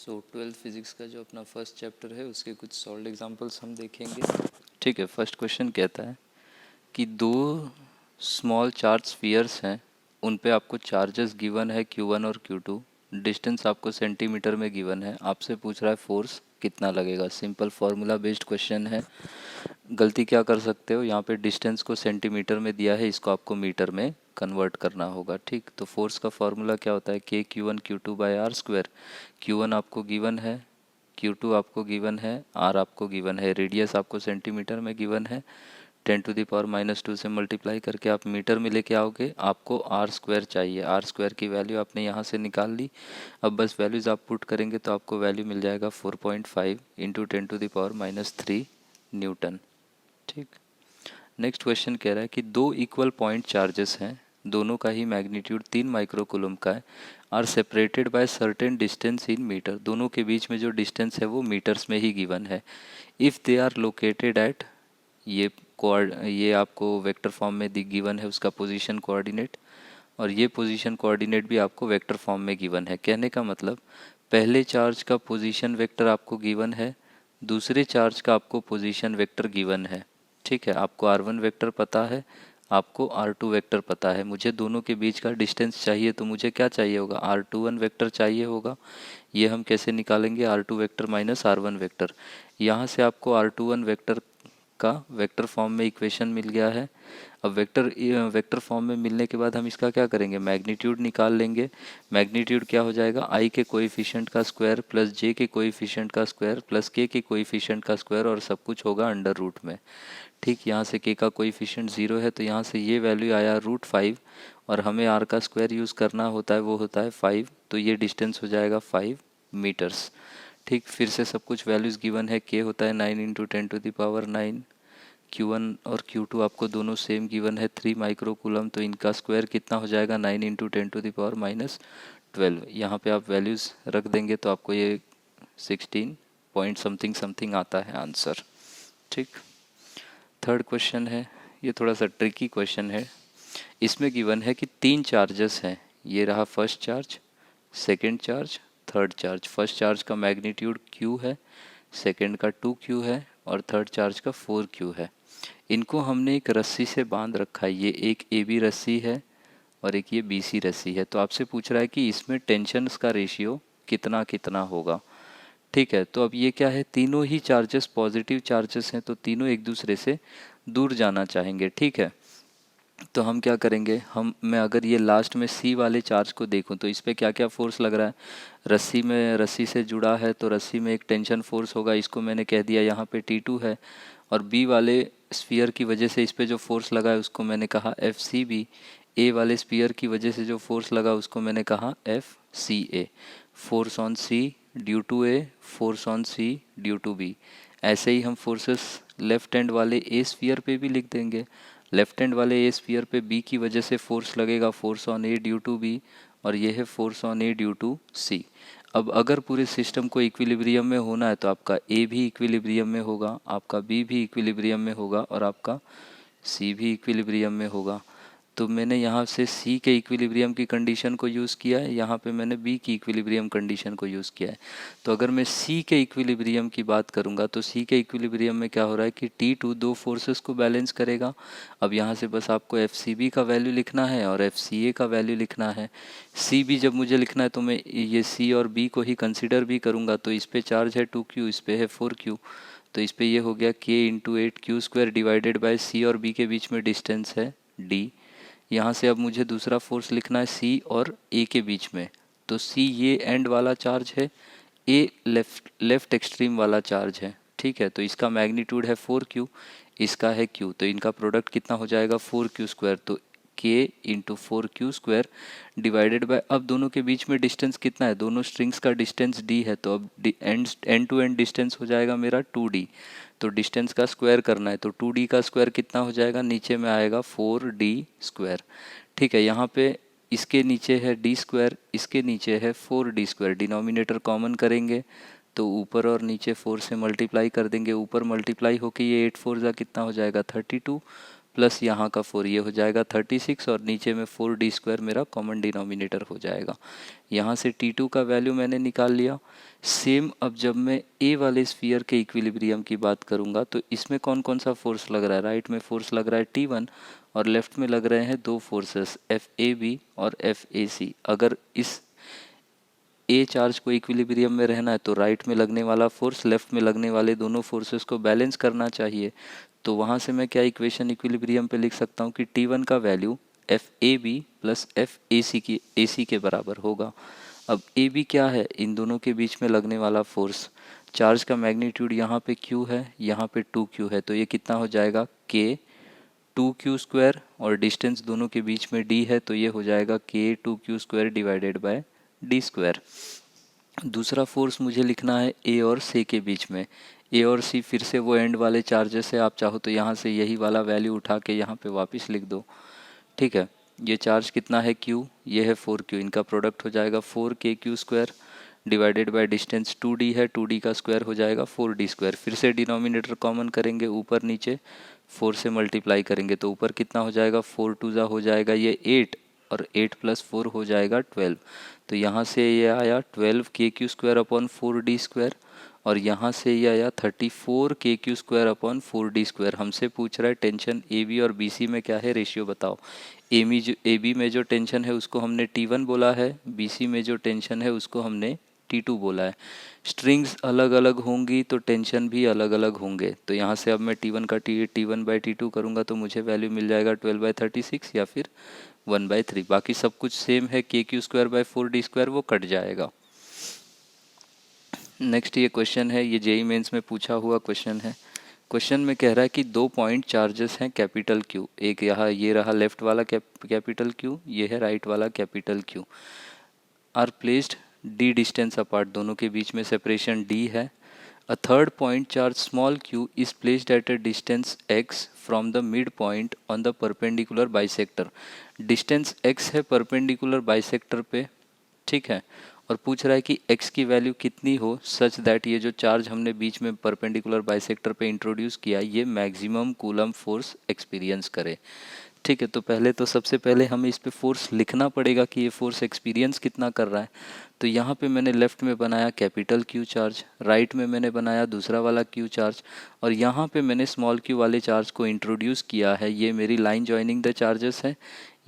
सो 12th physics का जो अपना फर्स्ट चैप्टर है उसके कुछ सॉल्व एग्जांपल्स हम देखेंगे। ठीक है, फर्स्ट क्वेश्चन कहता है कि दो स्मॉल चार्ज स्फीयर्स हैं, उन पे आपको चार्जेस गिवन है Q1 और Q2, डिस्टेंस आपको सेंटीमीटर में गिवन है, आपसे पूछ रहा है फोर्स कितना लगेगा। सिंपल फार्मूला बेस्ड क्वेश्चन है। गलती क्या कर सकते हो, यहाँ पे डिस्टेंस को सेंटीमीटर में दिया है, इसको आपको मीटर में कन्वर्ट करना होगा। ठीक, तो फोर्स का फार्मूला क्या होता है, KQ1 Q2/r²। Q1 आपको गिवन है, Q2 आपको गिवन है, R आपको गिवन है, रेडियस आपको सेंटीमीटर में गिवन है। 10⁻⁻² से मल्टीप्लाई करके आप मीटर में लेके आओगे, आपको R² चाहिए। R² की वैल्यू आपने यहाँ से निकाल ली। अब बस वैल्यूज़ आप पुट करेंगे तो आपको वैल्यू मिल जाएगा 4.5 × 10⁻³ न्यूटन। ठीक, नेक्स्ट क्वेश्चन कह रहा है कि दो इक्वल पॉइंट चार्जेस हैं, दोनों का ही मैग्नीट्यूड 3 माइक्रोकूलम का है, are separated by certain distance in metre. दोनों के बीच में जो डिस्टेंस है वो मीटर्स में ही गिवन है। If they are located at, ये आपको वेक्टर फॉर्म में गिवन है उसका पोजीशन कोऑर्डिनेट, और ये पोजीशन कोऑर्डिनेट भी आपको वेक्टर फॉर्म में गिवन है। कहने का मतलब पहले चार्ज का पोजीशन वेक्टर आपको गिवन है, दूसरे चार्ज का आपको पोजीशन वेक्टर गिवन है। ठीक है, आपको R1 वेक्टर पता है, आपको R2 वेक्टर पता है। मुझे दोनों के बीच का डिस्टेंस चाहिए, तो मुझे क्या चाहिए होगा, R21 वेक्टर चाहिए होगा। ये हम कैसे निकालेंगे, R2 vector minus R1 vector. यहाँ से आपको R21 वेक्टर का वेक्टर फॉर्म में इक्वेशन मिल गया है। अब वेक्टर फॉर्म में मिलने के बाद हम इसका क्या करेंगे, मैग्नीट्यूड निकाल लेंगे। मैग्नीट्यूड क्या हो जाएगा, I के कोएफिशिएंट का स्क्वायर प्लस J के कोएफिशिएंट का स्क्वायर प्लस K के कोएफिशिएंट का स्क्वायर, और सब कुछ होगा अंडर रूट में। ठीक, यहाँ से K का कोएफिशिएंट 0 है, तो यहाँ से ये वैल्यू आया √5, और हमें R का स्क्वायर यूज़ करना होता है, वो होता है 5, तो ये डिस्टेंस हो जाएगा 5 मीटर्स। ठीक, फिर से सब कुछ वैल्यूज़ गिवन है। K होता है 9 × 10⁻⁹, Q1 और Q2 आपको दोनों सेम गिवन है 3 माइक्रोकूलम, तो इनका स्क्वायर कितना हो जाएगा, 9 × 10⁻12। यहाँ पे आप वैल्यूज़ रख देंगे तो आपको ये 16 पॉइंट समथिंग समथिंग आता है आंसर। ठीक, थर्ड क्वेश्चन है, ये थोड़ा सा ट्रिकी क्वेश्चन है। इसमें गिवन है कि 3 चार्जेस हैं, ये रहा first charge, second charge, third charge. First charge का मैग्नीट्यूड Q है, सेकेंड का 2Q है, और थर्ड चार्ज का 4Q है। इनको हमने एक रस्सी से बांध रखा है, ये एक AB रस्सी है और एक ये BC रस्सी है। तो आपसे पूछ रहा है कि इसमें टेंशन्स का रेशियो कितना कितना होगा। ठीक है, तो अब ये क्या है, तीनों ही चार्जेस पॉजिटिव चार्जेस हैं, तो तीनों एक दूसरे से दूर जाना चाहेंगे। ठीक है, तो हम क्या करेंगे, मैं अगर ये लास्ट में C वाले चार्ज को देखूं तो इस पर क्या क्या फोर्स लग रहा है, रस्सी से जुड़ा है, तो रस्सी में एक टेंशन फोर्स होगा, इसको मैंने कह दिया यहाँ पे T2 है। और B वाले स्फीयर की वजह से इस पे जो फोर्स लगा है उसको मैंने कहा FCB। A वाले स्फीयर की वजह से जो फोर्स लगा उसको मैंने कहा FCA। Force on C due to A, force on C due to B। ऐसे ही हम फोर्सेस लेफ्ट हैंड वाले A स्फीयर पे भी लिख देंगे। लेफ्ट हैंड वाले ए स्फीयर पे बी की वजह से फोर्स लगेगा, force on A due to B, और ये है force on A due to C. अब अगर पूरे सिस्टम को इक्विलिब्रियम में होना है तो आपका ए भी इक्विलिब्रियम में होगा, आपका बी भी इक्विलिब्रियम में होगा, और आपका सी भी इक्विलिब्रियम में होगा। तो मैंने यहाँ से C के इक्विलिब्रियम की कंडीशन को यूज़ किया है, यहाँ पे मैंने B की इक्विलिब्रियम कंडीशन को यूज़ किया है। तो अगर मैं C के इक्विलिब्रियम की बात करूँगा तो C के इक्विलिब्रियम में क्या हो रहा है कि T2 दो फोर्सेस को बैलेंस करेगा। अब यहाँ से बस आपको FCB का वैल्यू लिखना है और FCA का वैल्यू लिखना है। CB जब मुझे लिखना है तो मैं ये C और B को ही कंसिडर भी करूँगा, तो इस पर चार्ज है 2Q, इस पर है 4Q, तो इस पर ये हो गया K × 8Q² divided by C और B के बीच में डिस्टेंस है D। यहाँ से अब मुझे दूसरा फोर्स लिखना है C और A के बीच में, तो C ये एंड वाला चार्ज है, A लेफ्ट एक्सट्रीम वाला चार्ज है। ठीक है, तो इसका मैग्नीट्यूड है 4Q, इसका है Q, तो इनका प्रोडक्ट कितना हो जाएगा 4Q², तो K × 4Q² डिवाइडेड बाय, अब दोनों के बीच में डिस्टेंस कितना है, दोनों स्ट्रिंग्स का डिस्टेंस D है, तो अब एंड टू एंड डिस्टेंस हो जाएगा मेरा 2D। तो डिस्टेंस का स्क्वायर करना है, तो 2D का स्क्वायर कितना हो जाएगा, नीचे में आएगा 4D²। ठीक है, यहाँ पे इसके नीचे है D², इसके नीचे है 4D², डिनोमिनेटर कॉमन करेंगे तो ऊपर और नीचे 4 से मल्टीप्लाई कर देंगे, ऊपर मल्टीप्लाई होके ये 8 4 कितना हो जाएगा 32, प्लस यहाँ का 4, ये हो जाएगा 36 और नीचे में 4d² मेरा कॉमन डिनोमिनेटर हो जाएगा। यहाँ से T2 का वैल्यू मैंने निकाल लिया। सेम अब जब मैं ए वाले स्फीयर के इक्विलिब्रियम की बात करूँगा तो इसमें कौन कौन सा फोर्स लग रहा है? राइट में फोर्स लग रहा है T1 और लेफ्ट में लग रहे हैं दो फोर्सेस FAB और FAC। अगर इस ए चार्ज को इक्विलिब्रियम में रहना है तो राइट में लगने वाला फोर्स लेफ्ट में लगने वाले दोनों फोर्सेस को बैलेंस करना चाहिए। तो वहाँ से मैं क्या इक्वेशन इक्विलिब्रियम पे लिख सकता हूँ कि T1 का वैल्यू FAB प्लस FAC के बराबर होगा। अब AB क्या है? इन दोनों के बीच में लगने वाला फोर्स। चार्ज का मैग्नीट्यूड यहाँ पे Q है, यहाँ पे 2Q है, तो ये कितना हो जाएगा K 2Q² और डिस्टेंस दोनों के बीच में D है तो ये हो जाएगा K 2Q² divided by D²। दूसरा फोर्स मुझे लिखना है A और C के बीच में। A और C फिर से वो एंड वाले चार्जेस है, आप चाहो तो यहाँ से यही वाला वैल्यू उठा के यहाँ पे वापस लिख दो। ठीक है, ये चार्ज कितना है Q, ये है 4Q, इनका प्रोडक्ट हो जाएगा 4KQ² divided by distance 2D है, 2D का स्क्वायर हो जाएगा 4D²। फिर से डिनोमिनेटर कॉमन करेंगे, ऊपर नीचे 4 से मल्टीप्लाई करेंगे तो ऊपर कितना हो जाएगा 4 2 हो जाएगा ये 8 और 8 प्लस 4 हो जाएगा 12। तो यहाँ से ये आया 12KQ² अपॉन 4D² और यहाँ से ये आया 34KQ² अपॉन 4D²। हमसे पूछ रहा है टेंशन AB और BC में क्या है, रेशियो बताओ। AB में जो टेंशन है उसको हमने T1 बोला है, BC में जो टेंशन है उसको हमने T2 बोला है। स्ट्रिंग्स अलग अलग होंगी तो टेंशन भी अलग अलग होंगे। तो यहाँ से अब मैं T1 का T1/T2 करूँगा तो मुझे वैल्यू मिल जाएगा 12/36 या फिर 1/3। बाकी सब कुछ सेम है, KQ²/4D² वो कट जाएगा। नेक्स्ट ये क्वेश्चन है, ये जेई मेंस में पूछा हुआ क्वेश्चन है। क्वेश्चन में कह रहा है कि 2 पॉइंट चार्जेस हैं कैपिटल Q, एक यहाँ ये रहा लेफ्ट वाला कैपिटल Q, ये है राइट वाला capital Q, are placed D distance apart, दोनों के बीच में सेपरेशन D है। A third point charge small q is placed at a distance x from the midpoint on the perpendicular bisector। Distance x है perpendicular bisector पे, ठीक है, और पूछ रहा है कि x की वैल्यू कितनी हो सच दैट ये जो चार्ज हमने बीच में परपेंडिकुलर बाइसेक्टर पे इंट्रोड्यूस किया ये मैक्सिमम कूलम फोर्स एक्सपीरियंस करे। ठीक है, तो पहले तो सबसे पहले हमें इस पे फोर्स लिखना पड़ेगा कि ये फोर्स एक्सपीरियंस कितना कर रहा है। तो यहाँ पे मैंने लेफ्ट में बनाया कैपिटल Q चार्ज, राइट में मैंने बनाया दूसरा वाला Q चार्ज और यहाँ पे मैंने स्मॉल q वाले चार्ज को इंट्रोड्यूस किया है। ये मेरी लाइन जॉइनिंग द चार्जेस है,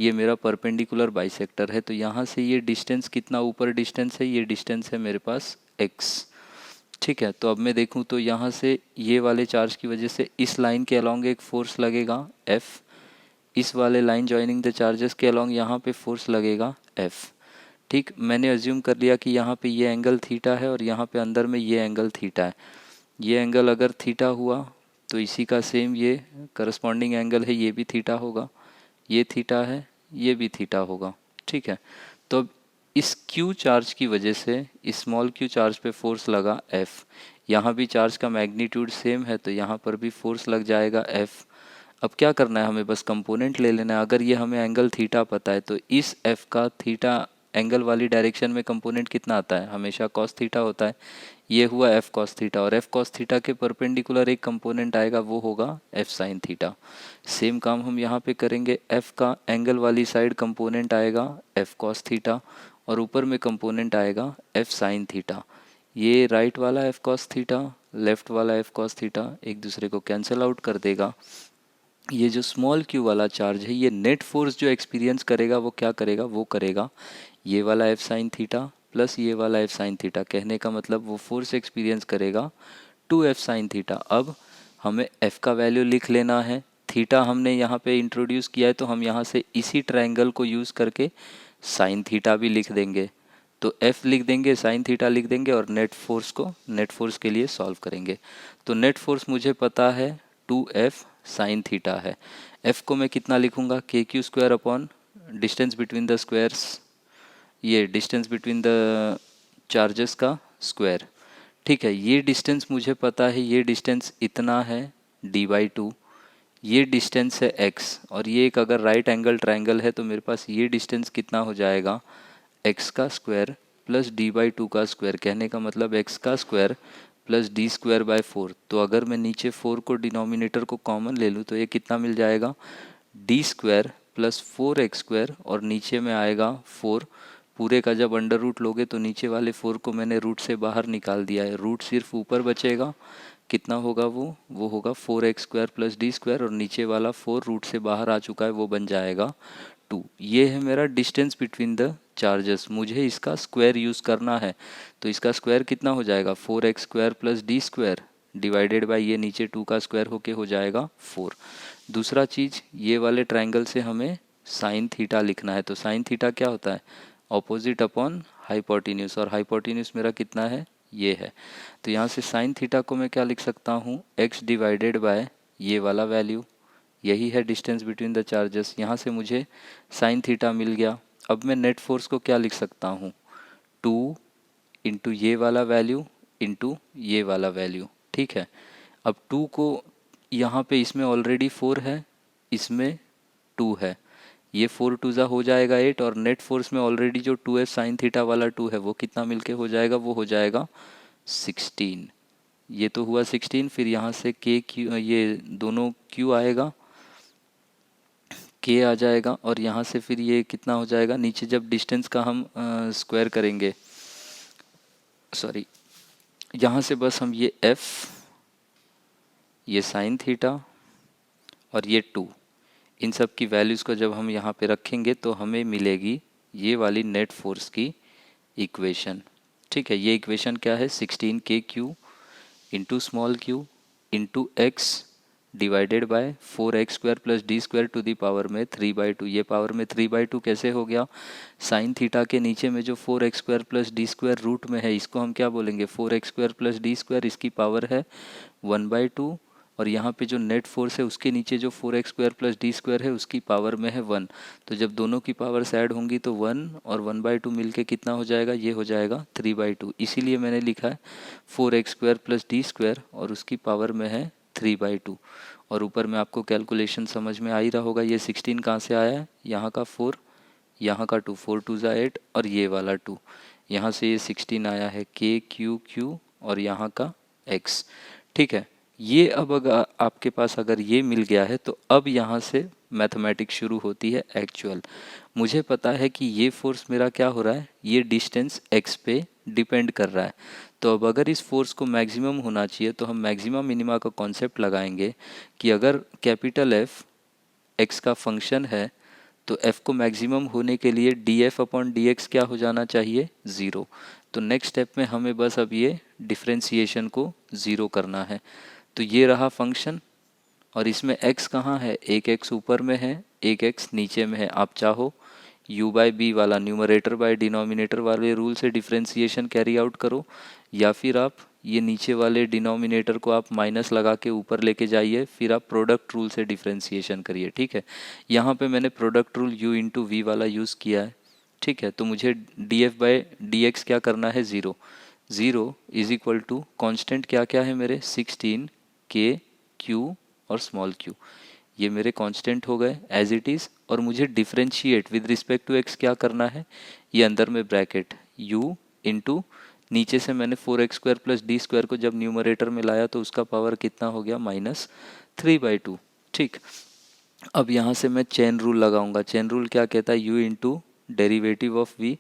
ये मेरा परपेंडिकुलर बाइसेक्टर है। तो यहाँ से ये डिस्टेंस कितना ऊपर डिस्टेंस है, ये डिस्टेंस है मेरे पास x। ठीक है, तो अब मैं देखूँ तो यहाँ से ये वाले चार्ज की वजह से इस लाइन के अलॉन्ग एक फोर्स लगेगा F, इस वाले लाइन जॉइनिंग द चार्जेस के अलॉन्ग यहाँ पे फोर्स लगेगा F। ठीक, मैंने अज्यूम कर लिया कि यहाँ पे ये एंगल थीटा है और यहाँ पे अंदर में ये एंगल थीटा है। ये एंगल अगर थीटा हुआ तो इसी का सेम ये करस्पॉन्डिंग एंगल है, ये भी थीटा होगा, ये थीटा है, ये भी थीटा होगा। ठीक है, तो अब इस Q चार्ज की वजह से इस स्मॉल q चार्ज पे फोर्स लगा F। यहाँ भी चार्ज का मैग्नीट्यूड सेम है तो यहाँ पर भी फोर्स लग जाएगा F। अब क्या करना है, हमें बस कंपोनेंट ले लेना है। अगर ये हमें एंगल थीटा पता है तो इस F का थीटा एंगल वाली डायरेक्शन में कंपोनेंट कितना आता है, हमेशा cos थीटा होता है। ये हुआ F cos थीटा और F cos थीटा के परपेंडिकुलर एक कंपोनेंट आएगा वो होगा F sin थीटा। सेम काम हम यहाँ पे करेंगे, F का एंगल वाली साइड कंपोनेंट आएगा F cos थीटा और ऊपर में कंपोनेंट आएगा F sin थीटा। ये राइट वाला F cos थीटा, लेफ्ट वाला F cos थीटा एक दूसरे को कैंसिल आउट कर देगा। ये जो स्मॉल q वाला चार्ज है ये नेट फोर्स जो एक्सपीरियंस करेगा वो क्या करेगा, वो करेगा ये वाला F sin थीटा प्लस ये वाला F sin थीटा। कहने का मतलब वो फोर्स एक्सपीरियंस करेगा 2F sin थीटा। अब हमें F का वैल्यू लिख लेना है, थीटा हमने यहाँ पे इंट्रोड्यूस किया है तो हम यहाँ से इसी ट्रायंगल को यूज़ करके साइन थीटा भी लिख देंगे। तो F लिख देंगे, साइन थीटा लिख देंगे और नेट फोर्स के लिए सॉल्व करेंगे। तो नेट फोर्स मुझे पता है 2F साइन थीटा है। F को मैं कितना लिखूंगा, KQ² upon distance between the squares, ये डिस्टेंस बिटवीन द चार्जेस का स्क्वायर। ठीक है, ये डिस्टेंस मुझे पता है, ये डिस्टेंस इतना है D/2, ये डिस्टेंस है x और ये एक अगर राइट एंगल ट्रायंगल है तो मेरे पास ये डिस्टेंस कितना हो जाएगा x का स्क्वायर प्लस D/2 का स्क्वायर। कहने का मतलब x का square plus D square by 4। तो अगर मैं नीचे 4 को डिनोमिनेटर को कॉमन ले लूँ तो ये कितना मिल जाएगा, डी स्क्वायर प्लस 4x² और नीचे में आएगा 4। पूरे का जब अंडर रूट लोगे तो नीचे वाले 4 को मैंने रूट से बाहर निकाल दिया है, रूट सिर्फ ऊपर बचेगा। कितना होगा वो होगा 4x² प्लस डी स्क्वायर और नीचे वाला 4 रूट से बाहर आ चुका है, वो बन जाएगा 2। ये है मेरा डिस्टेंस बिटवीन द चार्जेस। मुझे इसका स्क्वायर यूज़ करना है, तो इसका स्क्वायर कितना हो जाएगा, 4x² plus D square divided by ये नीचे 2 का स्क्वायर होके हो जाएगा 4। दूसरा चीज़, ये वाले ट्रायंगल से हमें साइन थीटा लिखना है। तो साइन थीटा क्या होता है, ऑपोजिट अपॉन हाइपोटेन्यूज, और हाइपोटेन्यूज मेरा कितना है, ये है। तो यहाँ से साइन थीटा को मैं क्या लिख सकता हूँ, x डिवाइडेड बाय ये वाला वैल्यू, यही है डिस्टेंस बिटवीन द चार्जेस। यहाँ से मुझे साइन थीटा मिल गया। अब मैं नेट फोर्स को क्या लिख सकता हूँ, 2 इंटू ये वाला वैल्यू इंटू ये वाला वैल्यू, ठीक है। अब 2 को यहाँ पे इसमें ऑलरेडी 4 है, इसमें 2 है, ये 4 2 हो जाएगा 8, और नेट फोर्स में ऑलरेडी जो 2 है साइन थीटा वाला 2 है, वो कितना मिलके हो जाएगा, वो हो जाएगा 16। ये तो हुआ 16। फिर यहाँ से k q, ये दोनों q आएगा, k आ जाएगा, और यहाँ से फिर ये कितना हो जाएगा, नीचे जब डिस्टेंस का हम स्क्वायर करेंगे, सॉरी, यहाँ से बस हम ये f, ये साइन थीटा और ये 2, इन सब की वैल्यूज़ को जब हम यहाँ पे रखेंगे तो हमें मिलेगी ये वाली नेट फोर्स की इक्वेशन, ठीक है। ये इक्वेशन क्या है, 16kq into small q into x divided by 4x² plus D square to the power में 3/2। ये पावर में 3/2 कैसे हो गया, साइन थीटा के नीचे में जो 4x² plus D square root में है, इसको हम क्या बोलेंगे, 4x² प्लस डी स्क्वायर, इसकी पावर है 1/2, और यहाँ पे जो नेट फोर्स है उसके नीचे जो 4x² प्लस डी स्क्वायर है उसकी पावर में है 1। तो जब दोनों की पावर्स ऐड होंगी तो 1 और 1/2 मिलके कितना हो जाएगा, ये हो जाएगा 3/2। इसीलिए मैंने लिखा है 4x² प्लस डी स्क्वायर और उसकी पावर में है 3/2। और ऊपर में आपको कैलकुलेशन समझ में आ ही रहा होगा, ये 16 कहाँ से आया है, यहाँ का 4, यहाँ का 2, 4 2 8, और ये वाला 2, यहाँ से ये 16 आया है, k और यहाँ का x, ठीक है। ये अब अगर आपके पास अगर ये मिल गया है तो अब यहाँ से मैथमेटिक्स शुरू होती है एक्चुअल। मुझे पता है कि ये फोर्स मेरा क्या हो रहा है, ये डिस्टेंस x पे डिपेंड कर रहा है। तो अब अगर इस फोर्स को मैक्सिमम होना चाहिए तो हम मैक्सिमम मिनिमा का कॉन्सेप्ट लगाएंगे कि अगर कैपिटल F x का फंक्शन है तो f को मैक्सिमम होने के लिए df अपॉन dx क्या हो जाना चाहिए, 0। तो नेक्स्ट स्टेप में हमें बस अब ये डिफ्रेंसिएशन को 0 करना है। तो ये रहा फंक्शन, और इसमें x कहाँ है, एक x ऊपर में है, एक x नीचे में है। आप चाहो u बाई बी वाला न्यूमरेटर बाय डिनोमिनेटर वाले रूल से डिफ्रेंसिएशन कैरी आउट करो, या फिर आप ये नीचे वाले डिनोमिनेटर को आप माइनस लगा के ऊपर लेके जाइए, फिर आप प्रोडक्ट रूल से डिफ्रेंसिएशन करिए, ठीक है। यहाँ पे मैंने product rule u into V वाला यूज़ किया है, ठीक है। तो मुझे df बाई dx क्या करना है, 0 0 इज इक्वल टू कॉन्स्टेंट क्या क्या है मेरे, 16 k q और स्मॉल q, ये मेरे कांस्टेंट हो गए एज इट इज़। और मुझे differentiate with respect to x क्या करना है, ये अंदर में ब्रैकेट u इंटू नीचे से मैंने 4x² प्लस डी स्क्वायर को जब न्यूमरेटर में लाया तो उसका पावर कितना हो गया, -3/2, ठीक। अब यहाँ से मैं चेन रूल लगाऊंगा। चेन रूल क्या कहता है, u into derivative of v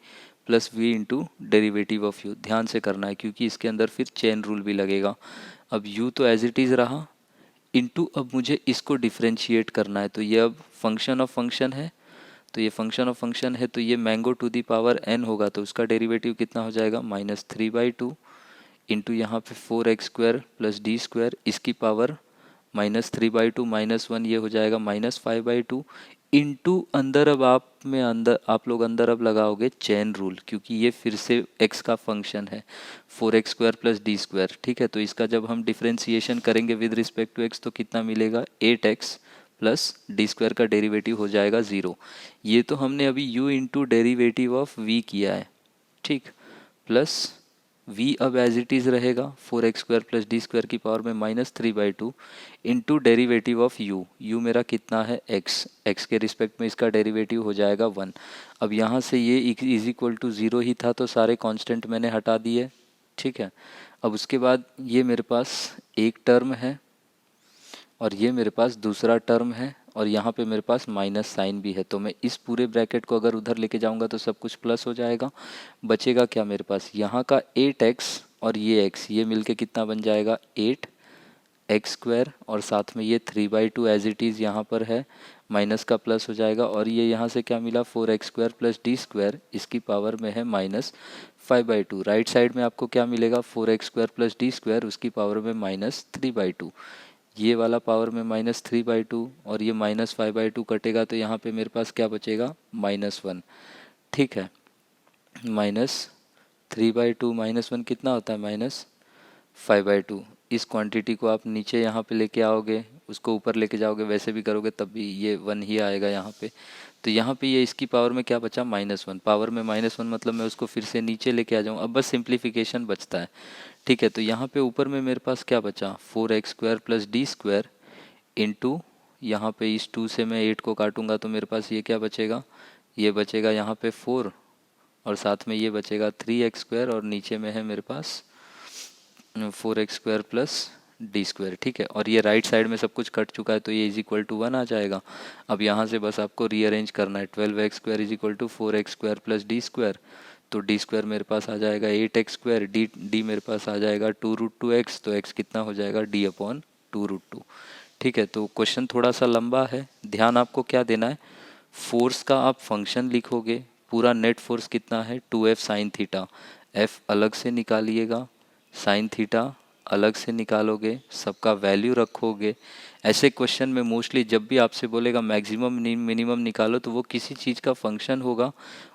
plus v into derivative of u। ध्यान से करना है क्योंकि इसके अंदर फिर चेन रूल भी लगेगा। अब u तो एज इट इज़ रहा, इंटू अब मुझे इसको डिफ्रेंशिएट करना है। तो ये अब फंक्शन ऑफ फंक्शन है, तो ये फंक्शन ऑफ फंक्शन है, तो ये mango to the power n होगा, तो उसका डेरिवेटिव कितना हो जाएगा, -3/2 इंटू यहाँ पे 4x² प्लस डी स्क्वायर, इसकी पावर -3/2 -1, ये हो जाएगा -5/2 इंटू अंदर, अब आप लोग अंदर अब लगाओगे चेन रूल, क्योंकि ये फिर से x का फंक्शन है 4x² प्लस डी स्क्वायर, ठीक है। तो इसका जब हम डिफ्रेंसिएशन करेंगे विद रिस्पेक्ट टू x तो कितना मिलेगा, 8x प्लस डी स्क्वायर का डेरिवेटिव हो जाएगा 0। ये तो हमने अभी u into derivative of v किया है, ठीक, प्लस v अब एज इट इज़ रहेगा 4x² प्लस डी स्क्वायर की पावर में -3/2 इंटू डेरीवेटिव ऑफ u मेरा कितना है x के रिस्पेक्ट में इसका डेरिवेटिव हो जाएगा 1। अब यहाँ से ये इज इक्वल टू 0 ही था तो सारे कांस्टेंट मैंने हटा दिए, ठीक है। अब उसके बाद ये मेरे पास एक टर्म है और ये मेरे पास दूसरा टर्म है और यहाँ पे मेरे पास माइनस साइन भी है, तो मैं इस पूरे ब्रैकेट को अगर उधर लेके जाऊँगा तो सब कुछ प्लस हो जाएगा। बचेगा क्या मेरे पास, यहाँ का 8x और ये x, ये मिलके कितना बन जाएगा 8x² और साथ में ये 3/2 एज इट इज़ यहाँ पर है, माइनस का प्लस हो जाएगा। और ये यहाँ से क्या मिला 4x² प्लस d², इसकी पावर में है -5/2। राइट साइड में आपको क्या मिलेगा 4x² प्लस d², उसकी पावर में -3/2। ये वाला पावर में -3/2 और ये -5/2 कटेगा तो यहाँ पे मेरे पास क्या बचेगा -1। ठीक है, -3/2 -1 कितना होता है -5/2। इस क्वांटिटी को आप नीचे यहाँ पे लेके आओगे, उसको ऊपर लेके जाओगे, वैसे भी करोगे तब भी ये 1 ही आएगा यहाँ पे। तो यहाँ पे ये इसकी पावर में क्या बचा -1, पावर में -1 मतलब मैं उसको फिर से नीचे लेके आ जाऊँ। अब बस सिंप्लीफिकेशन बचता है। ठीक है, तो यहाँ पे ऊपर में मेरे पास क्या बचा 4x² प्लस d² इंटू, यहाँ पे इस 2 से मैं 8 को काटूंगा तो मेरे पास ये क्या बचेगा, ये बचेगा यहाँ पे 4 और साथ में ये बचेगा 3x² और नीचे में है मेरे पास 4x² प्लस d²। ठीक है, और ये राइट साइड में सब कुछ कट चुका है तो ये इज इक्वल टू 1 आ जाएगा। अब यहाँ से बस आपको रीअरेंज करना है, 12x² is equal to 4x² plus d², तो d² मेरे पास आ जाएगा 8x², d मेरे पास आ जाएगा 2√2x, तो x कितना हो जाएगा d/2√2। ठीक है, तो क्वेश्चन थोड़ा सा लंबा है, ध्यान आपको क्या देना है, फोर्स का आप फंक्शन लिखोगे, पूरा नेट फोर्स कितना है 2f साइन थीटा, f अलग से निकालिएगा, साइन थीटा अलग से निकालोगे, सबका वैल्यू रखोगे। ऐसे क्वेश्चन में मोस्टली जब भी आपसे बोलेगा मैक्सिमम मिनिमम निकालो तो वो किसी चीज़ का फंक्शन होगा,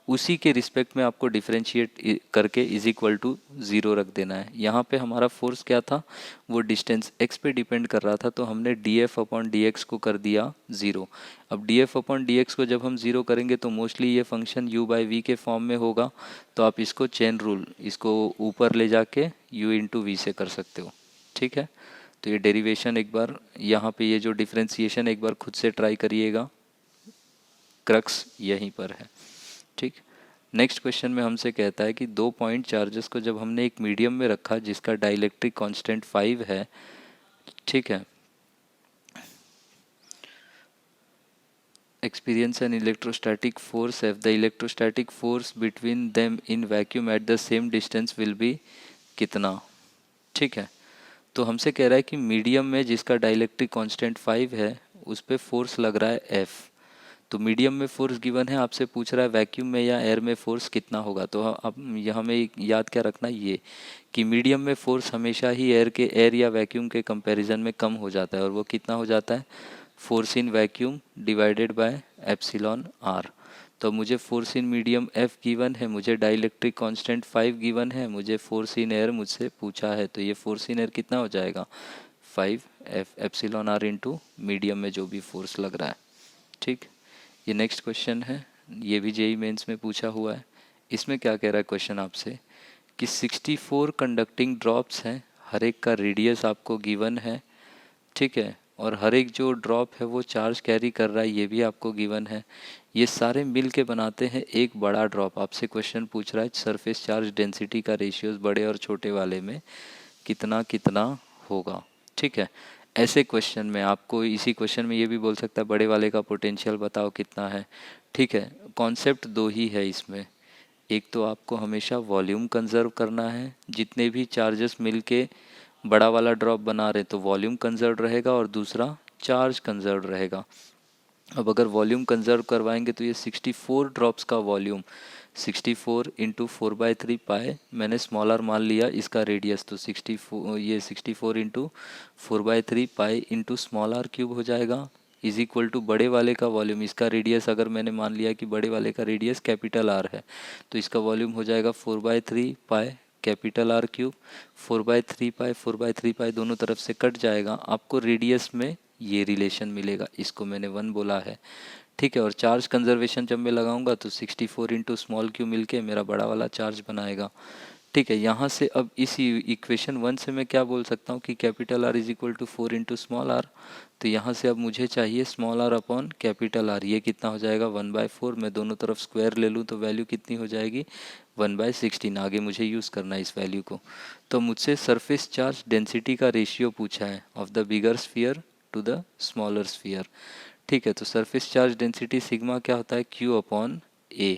उसी के रिस्पेक्ट में आपको डिफरेंशिएट करके इज इक्वल टू 0 रख देना है। यहाँ पे हमारा फोर्स क्या था, वो डिस्टेंस x पे डिपेंड कर रहा था, तो हमने df/dx को कर दिया 0। अब df/dx को जब हम 0 करेंगे तो मोस्टली ये फंक्शन u/v के फॉर्म में होगा, तो आप इसको चेन रूल, इसको ऊपर ले जाके u/v से कर सकते हो। ठीक है, तो ये डेरिवेशन एक बार यहाँ पे, ये जो डिफ्रेंसिएशन एक बार खुद से ट्राई करिएगा, क्रक्स यहीं पर है। ठीक, नेक्स्ट क्वेश्चन में हमसे कहता है कि 2 पॉइंट चार्जेस को जब हमने एक मीडियम में रखा जिसका डाइलेक्ट्रिक कांस्टेंट 5 है, ठीक है, experience an electrostatic force F, the electrostatic force between them in vacuum at the same distance will be कितना। ठीक है, तो हमसे कह रहा है कि मीडियम में जिसका डाइलेक्ट्रिक कांस्टेंट 5 है उस पे फोर्स लग रहा है F। तो मीडियम में फोर्स गिवन है, आपसे पूछ रहा है वैक्यूम में या एयर में फोर्स कितना होगा। तो अब यहाँ में याद क्या रखना ये कि मीडियम में फोर्स हमेशा ही एयर या वैक्यूम के कंपैरिजन में कम हो जाता है, और वो कितना हो जाता है, force in vacuum divided by epsilon R. तो मुझे force in medium F given है, मुझे डाइलेक्ट्रिक कांस्टेंट 5 गिवन है, मुझे फोर्स इन एयर मुझसे पूछा है, तो ये फोर्स इन एयर कितना हो जाएगा 5F epsilon R into medium में जो भी फोर्स लग रहा है। ठीक, ये नेक्स्ट क्वेश्चन है, ये भी जेई मेंस में पूछा हुआ है। इसमें क्या कह रहा है क्वेश्चन आपसे कि 64 कंडक्टिंग ड्रॉप्स हैं, हर एक का रेडियस आपको गिवन है। ठीक है, और हर एक जो ड्रॉप है वो चार्ज कैरी कर रहा है, ये भी आपको गिवन है। ये सारे मिल के बनाते हैं एक बड़ा ड्रॉप। आपसे क्वेश्चन पूछ रहा है सरफेस चार्ज डेंसिटी का रेशियोज बड़े और छोटे वाले में कितना कितना होगा। ठीक है, ऐसे क्वेश्चन में आपको, इसी क्वेश्चन में ये भी बोल सकता है बड़े वाले का पोटेंशियल बताओ कितना है। ठीक है, कॉन्सेप्ट दो ही है इसमें, एक तो आपको हमेशा वॉल्यूम कंजर्व करना है, जितने भी चार्जेस मिलके बड़ा वाला ड्रॉप बना रहे तो वॉल्यूम कंजर्व रहेगा, और दूसरा चार्ज कंजर्व रहेगा। अब अगर वॉल्यूम कंजर्व करवाएंगे तो ये 64 ड्रॉप्स का वॉल्यूम 64 इंटू 4/3 पाए, मैंने स्मॉल आर मान लिया इसका रेडियस, तो 64, ये 64 into 4/3 pi into small are cube हो जाएगा, इज इक्वल टू बड़े वाले का वॉल्यूम, इसका रेडियस अगर मैंने मान लिया कि बड़े वाले का रेडियस कैपिटल आर है, तो इसका वॉल्यूम हो जाएगा 4/3 पाए कैपिटल आर क्यूब। 4/3 पाए दोनों तरफ से कट जाएगा, आपको रेडियस में ये रिलेशन मिलेगा, इसको मैंने 1 बोला है। ठीक है, और चार्ज कंजर्वेशन जब मैं लगाऊंगा तो 64 इंटू स्मॉल क्यू मिलके मेरा बड़ा वाला चार्ज बनाएगा। ठीक है, यहाँ से अब इस इक्वेशन 1 से मैं क्या बोल सकता हूँ कि capital R is equal to 4 into small R. तो यहाँ से अब मुझे चाहिए small R upon capital R. ये कितना हो जाएगा 1/4। मैं दोनों तरफ स्क्वायर ले लूँ तो वैल्यू कितनी हो जाएगी 1/16। आगे मुझे यूज़ करना है इस वैल्यू को। तो मुझसे सरफेस चार्ज डेंसिटी का रेशियो पूछा है of the bigger sphere to the smaller sphere. ठीक है, तो सरफेस चार्ज डेंसिटी सिग्मा क्या होता है Q अपॉन A।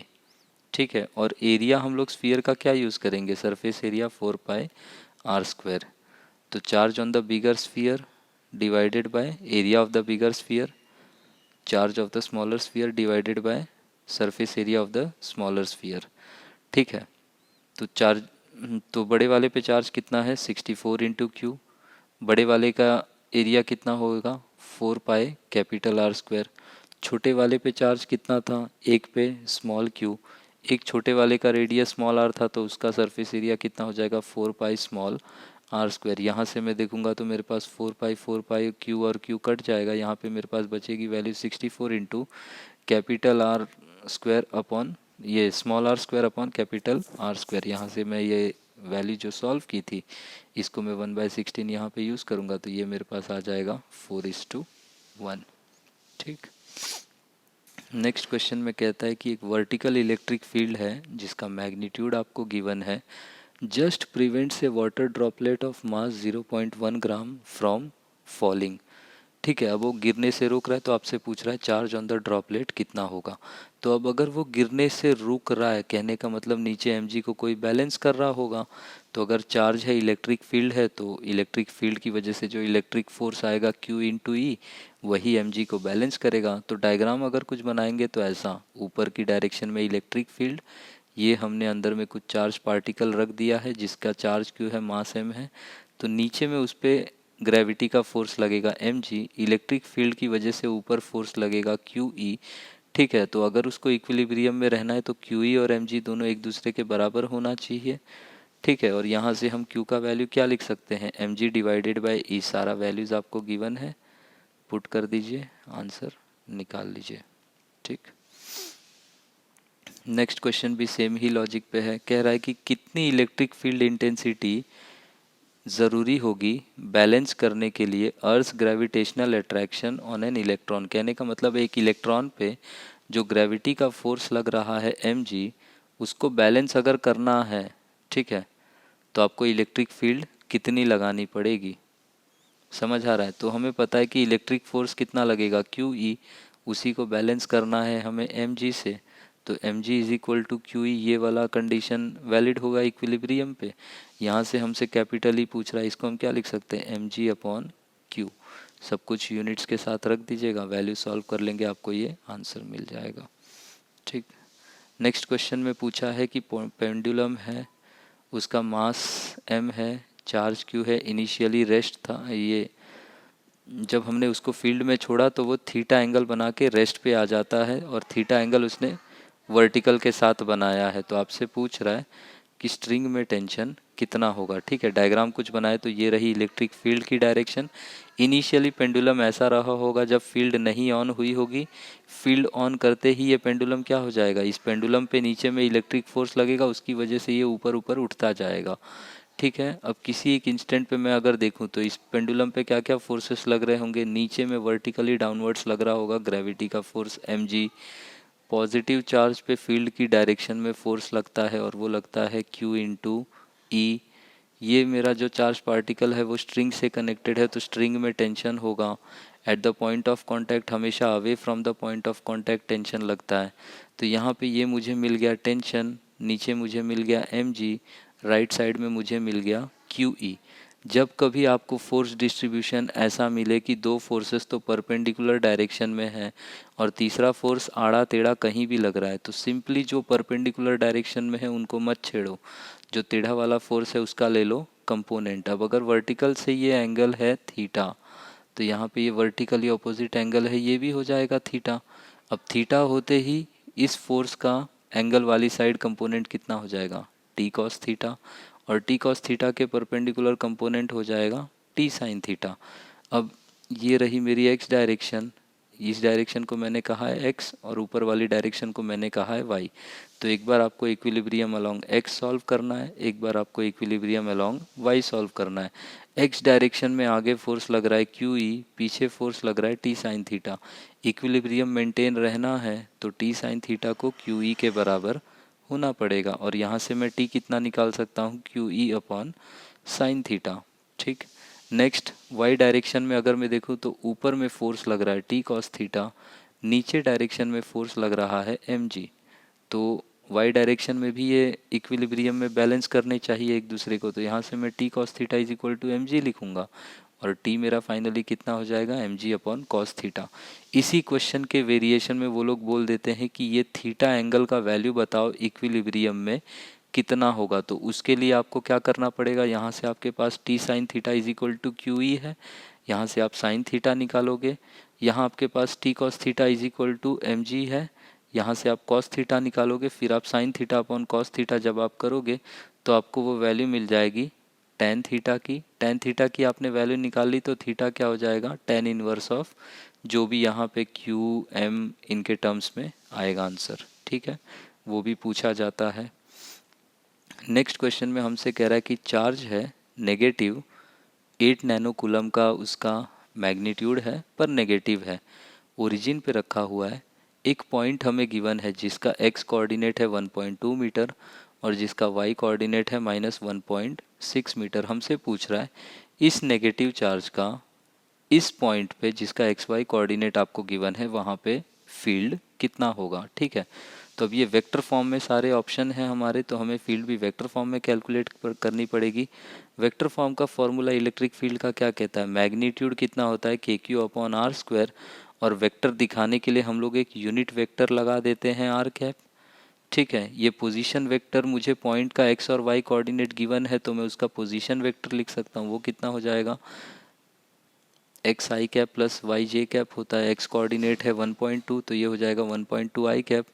ठीक है, और एरिया हम लोग स्फीयर का क्या यूज़ करेंगे, सरफेस एरिया 4πr²। तो charge on the bigger sphere divided by area of the bigger sphere, charge of the smaller sphere divided by surface area of the smaller sphere. ठीक है, तो charge, तो बड़े वाले पे चार्ज कितना है 64 इंटू क्यू। बड़े वाले का एरिया कितना होगा 4 पाई कैपिटल R²। छोटे वाले पे चार्ज कितना था एक पे स्मॉल क्यू। एक छोटे वाले का रेडियस स्मॉल आर था तो उसका सरफेस एरिया कितना हो जाएगा 4 पाई स्मॉल R²। यहाँ से मैं देखूंगा तो मेरे पास 4 पाई क्यू और क्यू कट जाएगा। यहाँ पे मेरे पास बचेगी value 64 into capital R² upon ये small R² upon capital R²। यहाँ से मैं ये वैल्यू जो सॉल्व की थी इसको मैं 1/16 यहाँ पे यूज़ करूँगा तो ये मेरे पास आ जाएगा 4:1। ठीक, नेक्स्ट क्वेश्चन में कहता है कि एक वर्टिकल इलेक्ट्रिक फील्ड है जिसका मैग्नीट्यूड आपको गिवन है। Just prevents A water droplet of mass 0.1 gram from falling. ठीक है, अब वो गिरने से रोक रहा है तो आपसे पूछ रहा है चार्ज ऑन द ड्रॉपलेट कितना होगा। तो अब अगर वो गिरने से रुक रहा है, कहने का मतलब नीचे mg को कोई बैलेंस कर रहा होगा। तो अगर चार्ज है, इलेक्ट्रिक फील्ड है, तो इलेक्ट्रिक फील्ड की वजह से जो इलेक्ट्रिक फोर्स आएगा Q इंटू ई वही mg को बैलेंस करेगा। तो डायग्राम अगर कुछ बनाएंगे तो ऐसा, ऊपर की डायरेक्शन में इलेक्ट्रिक फील्ड, ये हमने अंदर में कुछ चार्ज पार्टिकल रख दिया है जिसका चार्ज Q है, मास m है। तो नीचे में उस पर ग्रेविटी का फोर्स लगेगा mg, इलेक्ट्रिक फील्ड की वजह से ऊपर फोर्स लगेगा QE। ठीक है, तो अगर उसको इक्विलिब्रियम में रहना है तो QE और mg दोनों एक दूसरे के बराबर होना चाहिए। ठीक है, और यहाँ से हम Q का वैल्यू क्या लिख सकते हैं mg डिवाइडेड बाय E। सारा वैल्यूज़ आपको गिवन है, पुट कर दीजिए, आंसर निकाल लीजिए। ठीक, नेक्स्ट क्वेश्चन भी सेम ही लॉजिक पे है। कह रहा है कि कितनी इलेक्ट्रिक फील्ड इंटेंसिटी ज़रूरी होगी बैलेंस करने के लिए अर्थ gravitational attraction on an electron. कहने का मतलब एक इलेक्ट्रॉन पे जो ग्रेविटी का फोर्स लग रहा है mg, उसको बैलेंस अगर करना है, ठीक है, तो आपको इलेक्ट्रिक फील्ड कितनी लगानी पड़ेगी। समझ आ रहा है, तो हमें पता है कि इलेक्ट्रिक फोर्स कितना लगेगा QE, उसी को बैलेंस करना है हमें mg से। तो mg is equal to QE, ये वाला कंडीशन वैलिड होगा इक्विलिब्रियम पे। यहाँ से हमसे कैपिटल ही पूछ रहा है, इसको हम क्या लिख सकते हैं mg अपॉन q। सब कुछ यूनिट्स के साथ रख दीजिएगा, वैल्यू सॉल्व कर लेंगे, आपको ये आंसर मिल जाएगा। ठीक, नेक्स्ट क्वेश्चन में पूछा है कि पेंडुलम है, उसका मास m है, चार्ज q है, इनिशियली रेस्ट था। ये जब हमने उसको फील्ड में छोड़ा तो वो थीटा एंगल बना के रेस्ट पे आ जाता है और थीटा एंगल उसने वर्टिकल के साथ बनाया है। तो आपसे पूछ रहा है कि स्ट्रिंग में टेंशन कितना होगा। ठीक है, डायग्राम कुछ बनाए तो ये रही इलेक्ट्रिक फील्ड की डायरेक्शन। इनिशियली पेंडुलम ऐसा रहा होगा जब फील्ड नहीं ऑन हुई होगी, फील्ड ऑन करते ही ये पेंडुलम क्या हो जाएगा, इस पेंडुलम पे नीचे में इलेक्ट्रिक फोर्स लगेगा, उसकी वजह से ये ऊपर ऊपर उठता जाएगा। ठीक है, अब किसी एक इंस्टेंट पे मैं अगर देखूं तो इस पेंडुलम पे क्या क्या फोर्सेस लग रहे होंगे। नीचे में वर्टिकली डाउनवर्ड्स लग रहा होगा ग्रेविटी का फोर्स mg। पॉजिटिव चार्ज पे फील्ड की डायरेक्शन में फोर्स लगता है और वो लगता है Q इंटू ई। ये मेरा जो चार्ज पार्टिकल है वो स्ट्रिंग से कनेक्टेड है तो स्ट्रिंग में टेंशन होगा। At the point of contact हमेशा away from the point of contact tension लगता है। तो यहाँ पे ये मुझे मिल गया टेंशन, नीचे मुझे मिल गया mg, राइट साइड में मुझे मिल गया QE। जब कभी आपको फोर्स डिस्ट्रीब्यूशन ऐसा मिले कि दो फोर्सेस तो परपेंडिकुलर डायरेक्शन में है और तीसरा फोर्स आड़ा टेढ़ा कहीं भी लग रहा है, तो सिंपली जो परपेंडिकुलर डायरेक्शन में है उनको मत छेड़ो, जो टेढ़ा वाला फोर्स है उसका ले लो कंपोनेंट। अब अगर वर्टिकल से ये एंगल है थीटा, तो यहाँ पे ये वर्टिकली अपोजिट एंगल है, ये भी हो जाएगा थीटा। अब थीटा होते ही इस फोर्स का एंगल वाली साइड कंपोनेंट कितना हो जाएगा टी कॉस थीटा, और टी कॉस थीटा के परपेंडिकुलर कंपोनेंट हो जाएगा टी साइन थीटा। अब ये रही मेरी एक्स डायरेक्शन, इस डायरेक्शन को मैंने कहा है x और ऊपर वाली डायरेक्शन को मैंने कहा है y। तो एक बार आपको इक्विलिब्रियम अलोंग x सॉल्व करना है, एक बार आपको इक्विलिब्रियम अलोंग y सॉल्व करना है। x डायरेक्शन में आगे फोर्स लग रहा है QE, पीछे फोर्स लग रहा है T sine theta. Equilibrium maintain रहना है तो T साइन थीटा को QE के बराबर होना पड़ेगा, और यहाँ से मैं T कितना निकाल सकता हूँ, QE अपॉन साइन थीटा। ठीक, नेक्स्ट y डायरेक्शन में अगर मैं देखूँ तो ऊपर में फोर्स लग रहा है T कॉस थीटा, नीचे डायरेक्शन में फोर्स लग रहा है mg। तो y डायरेक्शन में भी ये इक्विलिब्रियम में बैलेंस करने चाहिए एक दूसरे को, तो यहाँ से मैं T cos theta is equal to M G लिखूँगा, और T मेरा फाइनली कितना हो जाएगा, M G upon cos theta. इसी क्वेश्चन के वेरिएशन में वो लोग बोल देते हैं कि ये थीटा एंगल का वैल्यू बताओ इक्विलिब्रियम में कितना होगा। तो उसके लिए आपको क्या करना पड़ेगा, यहाँ से आपके पास T sine theta is equal to Q E है, यहाँ से आप साइन थीटा निकालोगे, यहाँ आपके पास T cos theta is equal to M G है, यहाँ से आप कॉस थीटा निकालोगे, फिर आप sine theta upon cos theta जब आप करोगे तो आपको वो वैल्यू मिल जाएगी टेन थीटा की। टेन थीटा की आपने वैल्यू निकाल ली तो थीटा क्या हो जाएगा, टेन इनवर्स ऑफ जो भी यहाँ पे क्यू एम इनके टर्म्स में आएगा आंसर। ठीक है, वो भी पूछा जाता है। नेक्स्ट क्वेश्चन में हमसे कह रहा है कि चार्ज है नेगेटिव 8 नैनो कूलम का, उसका मैग्नीट्यूड है पर नेगेटिव है, ओरिजिन पे रखा हुआ है। एक पॉइंट हमें गिवन है जिसका x कोऑर्डिनेट है 1.2 मीटर और जिसका y कोऑर्डिनेट है -1.6 मीटर। हमसे पूछ रहा है इस नेगेटिव चार्ज का इस पॉइंट पे जिसका एक्स वाई कोऑर्डिनेट आपको गिवन है वहाँ पे फील्ड कितना होगा। ठीक है, तो अब ये वेक्टर फॉर्म में सारे ऑप्शन हैं हमारे, तो हमें फील्ड भी वेक्टर फॉर्म में कैलकुलेट करनी पड़ेगी। वेक्टर फॉर्म का फॉर्मूला इलेक्ट्रिक फील्ड का क्या कहता है, मैग्नीट्यूड कितना होता है के क्यू अपॉन आर स्क्वायर, और वेक्टर दिखाने के लिए हम लोग एक यूनिट वेक्टर लगा देते हैं आर कैप। ठीक है, ये पोजीशन वेक्टर मुझे पॉइंट का एक्स और वाई कोऑर्डिनेट गिवन है तो मैं उसका पोजीशन वेक्टर लिख सकता हूँ, वो कितना हो जाएगा, एक्स आई कैप प्लस वाई जे कैप होता है। एक्स कोऑर्डिनेट है 1.2 तो ये हो जाएगा 1.2 आई कैप,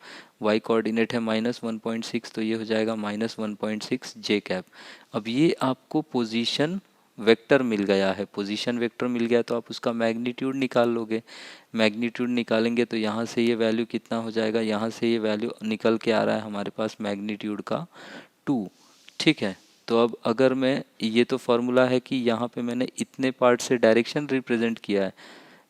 वाई कोऑर्डिनेट है -1.6 तो ये हो जाएगा -1.6 जे कैप। अब ये आपको पोजीशन वेक्टर मिल गया है, पोजीशन वेक्टर मिल गया तो आप उसका मैग्नीट्यूड निकाल लोगे। मैग्नीट्यूड निकालेंगे तो यहाँ से ये वैल्यू कितना हो जाएगा, यहाँ से ये वैल्यू निकल के आ रहा है हमारे पास मैग्नीट्यूड का 2। ठीक है, तो अब अगर मैं, ये तो फॉर्मूला है कि यहाँ पे मैंने इतने पार्ट से डायरेक्शन रिप्रेजेंट किया है,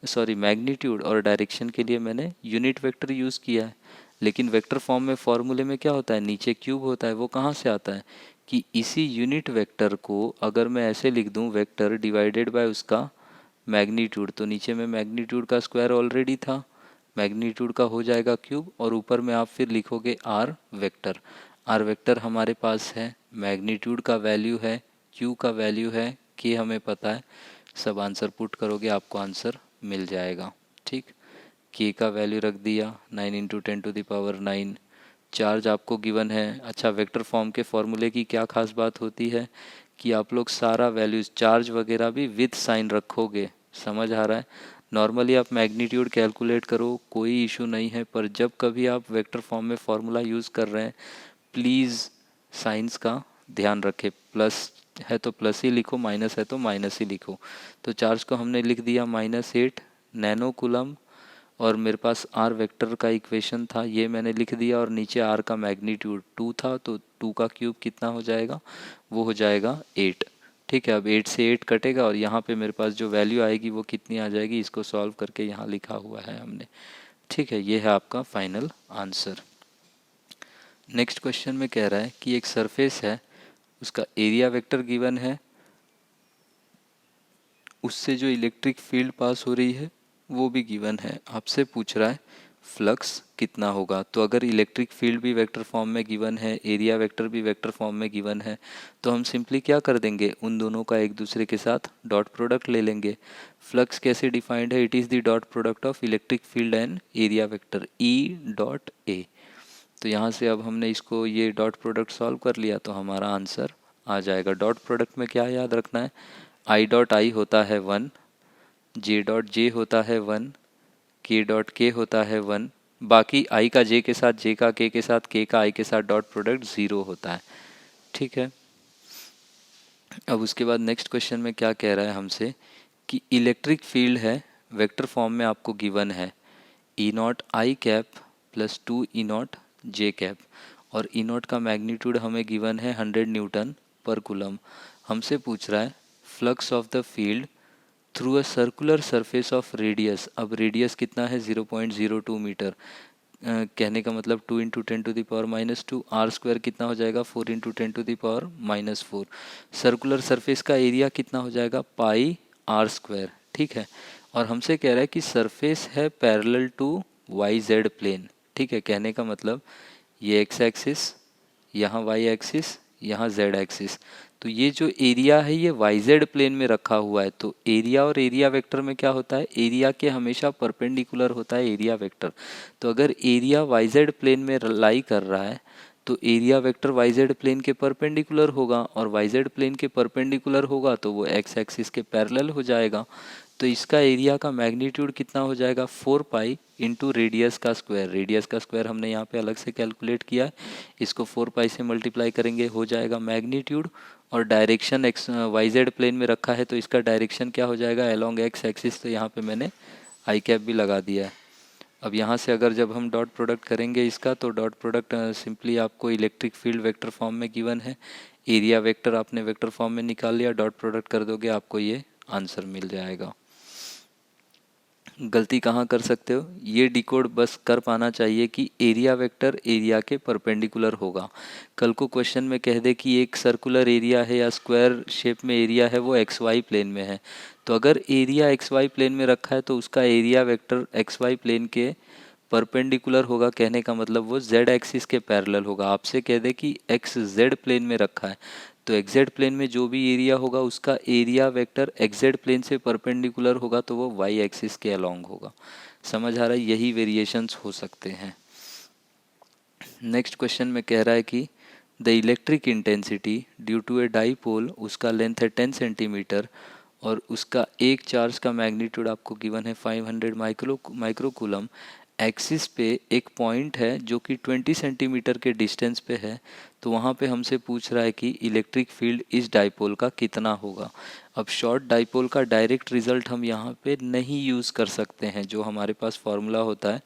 सॉरी मैग्नीट्यूड और डायरेक्शन के लिए मैंने यूनिट वेक्टर यूज़ किया है। लेकिन वेक्टर फॉर्म में फॉर्मूले में क्या होता है, नीचे क्यूब होता है, वो कहाँ से आता है कि इसी यूनिट वेक्टर को अगर मैं ऐसे लिख दूँ वेक्टर डिवाइडेड बाय उसका मैग्नीट्यूड, तो नीचे में मैग्नीट्यूड का स्क्वायर ऑलरेडी था, मैग्नीट्यूड का हो जाएगा क्यूब, और ऊपर में आप फिर लिखोगे आर वेक्टर। आर वेक्टर हमारे पास है, मैग्नीट्यूड का वैल्यू है, क्यू का वैल्यू है, के हमें पता है, सब आंसर पुट करोगे आपको आंसर मिल जाएगा। ठीक, के का वैल्यू रख दिया 9 इंटू 10⁻⁹। चार्ज आपको गिवन है। अच्छा, वेक्टर फॉर्म के फॉर्मूले की क्या खास बात होती है कि आप लोग सारा वैल्यूज चार्ज वगैरह भी विद साइन रखोगे, समझ आ रहा है। नॉर्मली आप मैग्नीट्यूड कैलकुलेट करो, कोई इशू नहीं है, पर जब कभी आप वेक्टर फॉर्म में फॉर्मूला यूज़ कर रहे हैं प्लीज़ साइंस का ध्यान रखें, प्लस है तो प्लस ही लिखो, माइनस है तो माइनस ही लिखो। तो चार्ज को हमने लिख दिया -8 नैनो कूलम, और मेरे पास आर वेक्टर का इक्वेशन था ये मैंने लिख दिया, और नीचे आर का मैग्नीट्यूड 2 था तो 2 का क्यूब कितना हो जाएगा, वो हो जाएगा 8। ठीक है, अब 8 से 8 कटेगा और यहाँ पे मेरे पास जो वैल्यू आएगी वो कितनी आ जाएगी, इसको सॉल्व करके यहाँ लिखा हुआ है हमने। ठीक है, ये है आपका फाइनल आंसर। नेक्स्ट क्वेश्चन में कह रहा है कि एक सरफेस है, उसका एरिया वेक्टर गिवन है, उससे जो इलेक्ट्रिक फील्ड पास हो रही है वो भी गिवन है। आपसे पूछ रहा है फ्लक्स कितना होगा। तो अगर इलेक्ट्रिक फील्ड भी वेक्टर फॉर्म में गिवन है, एरिया वेक्टर भी वेक्टर फॉर्म में गिवन है, तो हम सिंपली क्या कर देंगे, उन दोनों का एक दूसरे के साथ डॉट प्रोडक्ट ले लेंगे। फ्लक्स कैसे डिफाइंड है, it is the dot product of electric field and area vector E dot A. तो यहाँ से अब हमने इसको ये डॉट प्रोडक्ट सॉल्व कर लिया तो हमारा आंसर आ जाएगा। डॉट प्रोडक्ट में क्या याद रखना है, आई डॉट आई होता है 1, जे डॉट जे होता है 1, के डॉट के होता है 1, बाकी आई का जे के साथ, जे का के साथ, के का आई के साथ डॉट प्रोडक्ट 0 होता है। ठीक है, अब उसके बाद नेक्स्ट क्वेश्चन में क्या कह रहा है हमसे कि इलेक्ट्रिक फील्ड है, वेक्टर फॉर्म में आपको गिवन है, E naught I cap plus 2 E naught J cap, और ई नॉट का मैग्नीट्यूड हमें गिवन है 100 न्यूटन पर कूलम। हमसे पूछ रहा है flux of the field through a circular surface of radius. अब रेडियस कितना है 0.02 मीटर, कहने का मतलब 2 इंटू 10⁻², आर स्क्वायर कितना हो जाएगा 4 इंटू 10⁻⁴। सर्कुलर सरफेस का एरिया कितना हो जाएगा पाई आर स्क्वायर, ठीक है। और हमसे कह रहा है कि सरफेस है parallel to Y Z plane, ठीक है। कहने का मतलब ये एक्स एक्सिस, यहाँ वाई एक्सिस, यहाँ जेड एक्सिस, तो ये जो एरिया है ये वाई जेड प्लेन में रखा हुआ है। तो एरिया और एरिया वेक्टर में क्या होता है, एरिया के हमेशा परपेंडिकुलर होता है एरिया वेक्टर। तो अगर एरिया वाई जेड प्लेन में लाई कर रहा है तो area vector Y Z plane के परपेंडिकुलर होगा, और वाई जेड प्लेन के परपेंडिकुलर होगा तो वो एक्स एक्सिस के पैरेलल हो जाएगा। तो इसका एरिया का मैग्नीट्यूड कितना हो जाएगा 4 पाई इंटू रेडियस का स्क्वायर। रेडियस का स्क्वायर हमने यहाँ पे अलग से कैलकुलेट किया है, इसको 4 पाई से मल्टीप्लाई करेंगे हो जाएगा मैग्नीट्यूड। और direction X Y Z plane में रखा है तो इसका डायरेक्शन क्या हो जाएगा अलोंग एक्स एक्सिस, तो यहाँ पे मैंने आई कैप भी लगा दिया है। अब यहाँ से अगर जब हम डॉट प्रोडक्ट करेंगे इसका, तो डॉट प्रोडक्ट सिंपली आपको इलेक्ट्रिक फील्ड वेक्टर फॉर्म में गिवन है, एरिया वेक्टर आपने वेक्टर फॉर्म में निकाल लिया, डॉट प्रोडक्ट कर दोगे आपको ये आंसर मिल जाएगा। गलती कहाँ कर सकते हो, ये डिकोड बस कर पाना चाहिए कि एरिया वेक्टर एरिया के परपेंडिकुलर होगा। कल को क्वेश्चन में कह दे कि एक सर्कुलर एरिया है या स्क्वायर शेप में एरिया है वो एक्स वाई प्लेन में है, तो अगर एरिया एक्स वाई प्लेन में रखा है तो उसका area vector X Y plane के परपेंडिकुलर होगा। कहने का मतलब वो जेड एक्सिस के पैरेलल होगा। आपसे कह दे कि एक्स जेड प्लेन में रखा है तो एक्स जेड प्लेन में जो भी एरिया होगा उसका area vector X Z plane से परपेंडिकुलर होगा, तो वो वाई एक्सिस के अलोंग होगा। समझ आ रहा है, यही वेरिएशंस हो सकते हैं। नेक्स्ट क्वेश्चन में कह रहा है कि the electric intensity due to a dipole, उसका लेंथ है 10 सेंटीमीटर और उसका एक चार्ज का मैग्नीट्यूड आपको गिवन है 500 माइक्रोकूलम। एक्सिस पे एक पॉइंट है जो कि 20 सेंटीमीटर के डिस्टेंस पे है, तो वहाँ पे हमसे पूछ रहा है कि इलेक्ट्रिक फील्ड इस डाईपोल का कितना होगा। अब शॉर्ट डाईपोल का डायरेक्ट रिजल्ट हम यहाँ पे नहीं यूज़ कर सकते हैं, जो हमारे पास फॉर्मूला होता है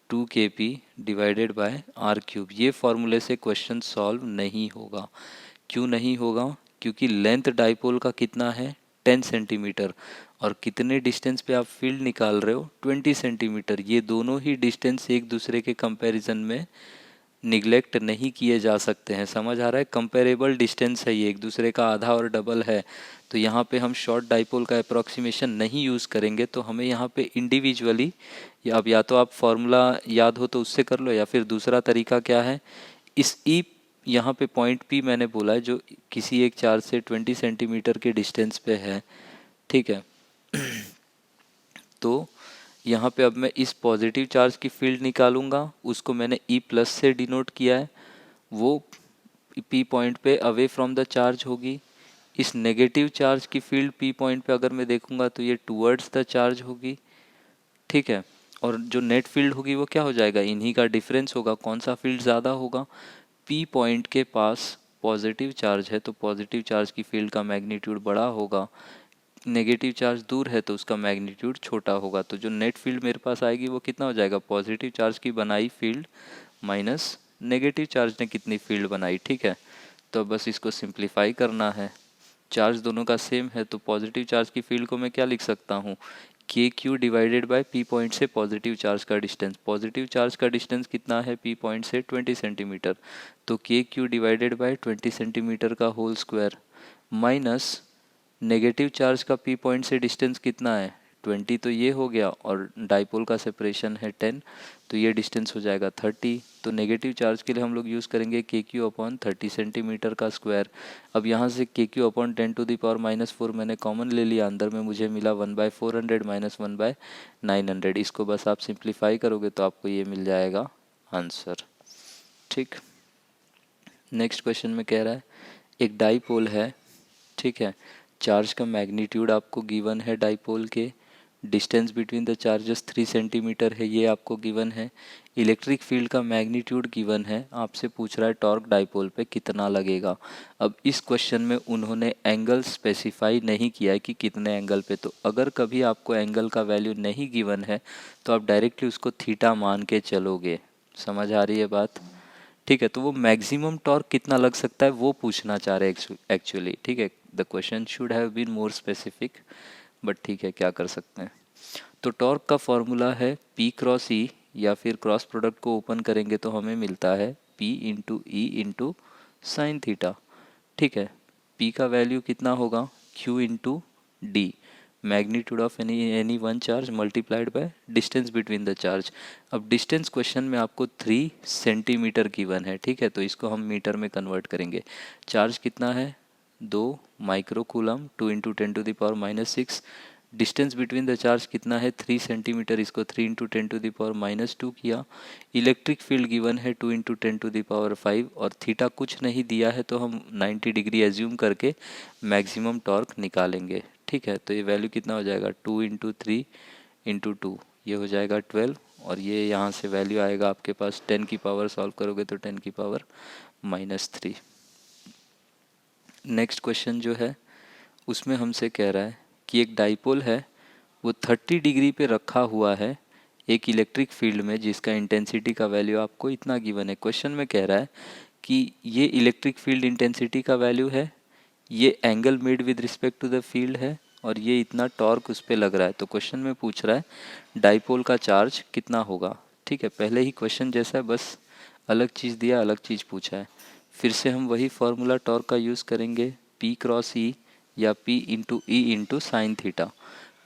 2kp divided by are cube, ये फॉर्मूले से क्वेश्चन सॉल्व नहीं होगा। क्यों नहीं होगा, क्योंकि लेंथ डाईपोल का कितना है 10 सेंटीमीटर, और कितने डिस्टेंस पे आप फील्ड निकाल रहे हो 20 सेंटीमीटर। ये दोनों ही डिस्टेंस एक दूसरे के कंपैरिजन में निगलेक्ट नहीं किए जा सकते हैं। समझ आ रहा है, कंपेरेबल डिस्टेंस है ये, एक दूसरे का आधा और डबल है। तो यहाँ पे हम शॉर्ट डाईपोल का अप्रॉक्सीमेशन नहीं यूज़ करेंगे, तो हमें यहाँ पे इंडिविजुअली या तो आप फॉर्मूला याद हो तो उससे कर लो, या फिर दूसरा तरीका क्या है, इस ई यहाँ पे पॉइंट पी मैंने बोला है जो किसी एक चार्ज से 20 सेंटीमीटर के डिस्टेंस पे है, ठीक है। तो यहाँ पे अब मैं इस पॉजिटिव चार्ज की फील्ड निकालूंगा, उसको मैंने ई प्लस से डिनोट किया है, वो पी पॉइंट पे अवे फ्रॉम द चार्ज होगी। इस नेगेटिव चार्ज की फील्ड पी पॉइंट पे अगर मैं देखूंगा तो ये टूवर्ड्स द चार्ज होगी, ठीक है। और जो नेट फील्ड होगी वो क्या हो जाएगा, इन्हीं का डिफरेंस होगा, कौन सा फील्ड ज़्यादा होगा। पी पॉइंट के पास पॉजिटिव चार्ज है तो पॉजिटिव चार्ज की फील्ड का मैग्नीट्यूड बड़ा होगा, नेगेटिव चार्ज दूर है तो उसका मैग्नीट्यूड छोटा होगा। तो जो नेट फील्ड मेरे पास आएगी वो कितना हो जाएगा, पॉजिटिव चार्ज की बनाई फील्ड माइनस नेगेटिव चार्ज ने कितनी फील्ड बनाई, ठीक है। तो बस इसको सिंप्लीफाई करना है, चार्ज दोनों का सेम है तो पॉजिटिव चार्ज की फील्ड को मैं क्या लिख सकता हूँ, K Q divided by P point से पॉजिटिव चार्ज का डिस्टेंस। पॉजिटिव चार्ज का डिस्टेंस कितना है पी पॉइंट से 20 सेंटीमीटर, तो K Q divided by 20 centimetre का whole square minus negative charge का पी पॉइंट से डिस्टेंस कितना है 20, तो ये हो गया, और डाईपोल का सेपरेशन है 10 तो ये डिस्टेंस हो जाएगा 30। तो नेगेटिव चार्ज के लिए हम लोग यूज़ करेंगे के क्यू अपॉन 30 सेंटीमीटर का स्क्वायर। अब यहाँ से के क्यू अपॉन 10⁻⁻⁴ मैंने कॉमन ले लिया, अंदर में मुझे मिला 1/400 माइनस 1/900। इसको बस आप सिंप्लीफाई करोगे तो आपको ये मिल जाएगा आंसर, ठीक। नेक्स्ट क्वेश्चन में कह रहा है एक डाईपोल है, ठीक है, चार्ज का मैग्नीट्यूड आपको गिवन है डाईपोल के distance between the charges 3 centimetre है, ये आपको गिवन है। इलेक्ट्रिक फील्ड का मैग्नीट्यूड गिवन है, आपसे पूछ रहा है टॉर्क डाइपोल पे कितना लगेगा। अब इस क्वेश्चन में उन्होंने एंगल स्पेसिफाई नहीं किया है कि कितने एंगल पे, तो अगर कभी आपको एंगल का वैल्यू नहीं गिवन है तो आप डायरेक्टली उसको थीटा मान के चलोगे। समझ आ रही है बात? ठीक है, तो वो मैक्सिमम टॉर्क कितना लग सकता है वो पूछना चाह रहे हैं एक्चुअली। ठीक है, the question should have been more specific, but ठीक है, क्या कर सकते हैं। तो टॉर्क का फॉर्मूला है P क्रॉस ई, या फिर क्रॉस प्रोडक्ट को ओपन करेंगे तो हमें मिलता है P into E into sine theta. ठीक है, P का वैल्यू कितना होगा, Q into D, magnitude of any one charge multiplied by distance between the charge. अब डिस्टेंस क्वेश्चन में आपको 3 सेंटीमीटर गिवन है। ठीक है, तो इसको हम मीटर में कन्वर्ट करेंगे। चार्ज कितना है, 2 micro coulomb, 2 into 10⁻⁻⁶। Distance between the charge कितना है, 3 सेंटीमीटर, इसको 3 इंटू 10⁻⁻2 किया। इलेक्ट्रिक फील्ड गिवन है 2 इंटू 10⁵, और थीटा कुछ नहीं दिया है तो हम 90 डिग्री एज्यूम करके मैक्सिमम टॉर्क निकालेंगे। ठीक है, तो ये वैल्यू कितना हो जाएगा, 2 इंटू 3 इंटू 2, ये हो जाएगा 12, और ये यहाँ से वैल्यू आएगा आपके पास 10 की पावर, सॉल्व करोगे तो 10⁻³ नेक्स्ट क्वेश्चन जो है उसमें हमसे कह रहा है कि एक डाइपोल है, वो 30 डिग्री पे रखा हुआ है एक इलेक्ट्रिक फील्ड में, जिसका इंटेंसिटी का वैल्यू आपको इतना गिवन है। क्वेश्चन में कह रहा है कि ये इलेक्ट्रिक फील्ड इंटेंसिटी का वैल्यू है, ये angle made with respect to the field है, और ये इतना टॉर्क उस पर लग रहा है। तो क्वेश्चन में पूछ रहा है डाइपोल का चार्ज कितना होगा। ठीक है, पहले ही क्वेश्चन जैसा है, बस अलग चीज़ दिया, अलग चीज़ पूछा है। फिर से हम वही फॉर्मूला टॉर्क का यूज़ करेंगे, P क्रॉस ई या P into E into sine theta.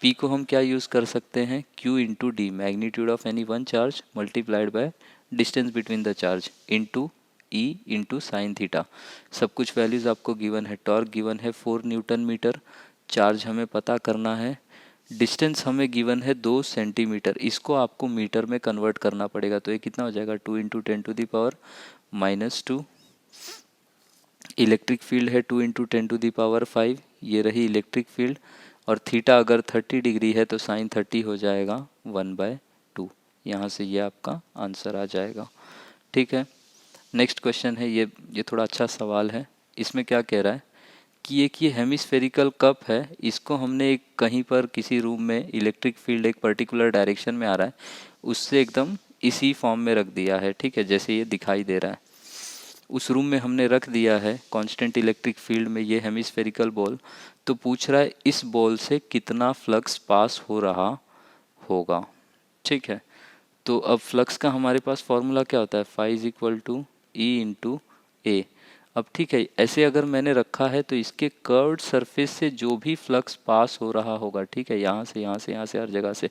P को हम क्या यूज़ कर सकते हैं, Q into D, magnitude of any one charge multiplied by distance between the charge, into E into sine theta. सब कुछ वैल्यूज़ आपको गिवन है। टॉर्क गिवन है 4 न्यूटन मीटर, चार्ज हमें पता करना है, डिस्टेंस हमें गिवन है 2 सेंटीमीटर, इसको आपको मीटर में कन्वर्ट करना पड़ेगा। तो ये कितना हो जाएगा, 2 इंटू 10⁻⁻²। इलेक्ट्रिक फील्ड है 2 इंटू 10⁵, ये रही इलेक्ट्रिक फील्ड, और थीटा अगर 30 डिग्री है तो साइन 30 हो जाएगा 1/2। यहाँ से ये आपका आंसर आ जाएगा। ठीक है, नेक्स्ट क्वेश्चन है, ये थोड़ा अच्छा सवाल है। इसमें क्या कह रहा है कि एक ये हेमिस्फेरिकल कप है, इसको हमने एक कहीं पर किसी रूम में, इलेक्ट्रिक फील्ड एक पर्टिकुलर डायरेक्शन में आ रहा है, उससे एकदम इसी फॉर्म में रख दिया है। ठीक है, जैसे ये दिखाई दे रहा है, उस रूम में हमने रख दिया है कांस्टेंट इलेक्ट्रिक फील्ड में ये हेमिस्फेरिकल बॉल। तो पूछ रहा है इस बॉल से कितना फ्लक्स पास हो रहा होगा। ठीक है, तो अब फ्लक्स का हमारे पास फॉर्मूला क्या होता है, phi is equal to E into A. अब ठीक है, ऐसे अगर मैंने रखा है तो इसके कर्व्ड सरफेस से जो भी फ्लक्स पास हो रहा होगा, ठीक है, यहाँ से यहाँ से यहाँ से हर जगह से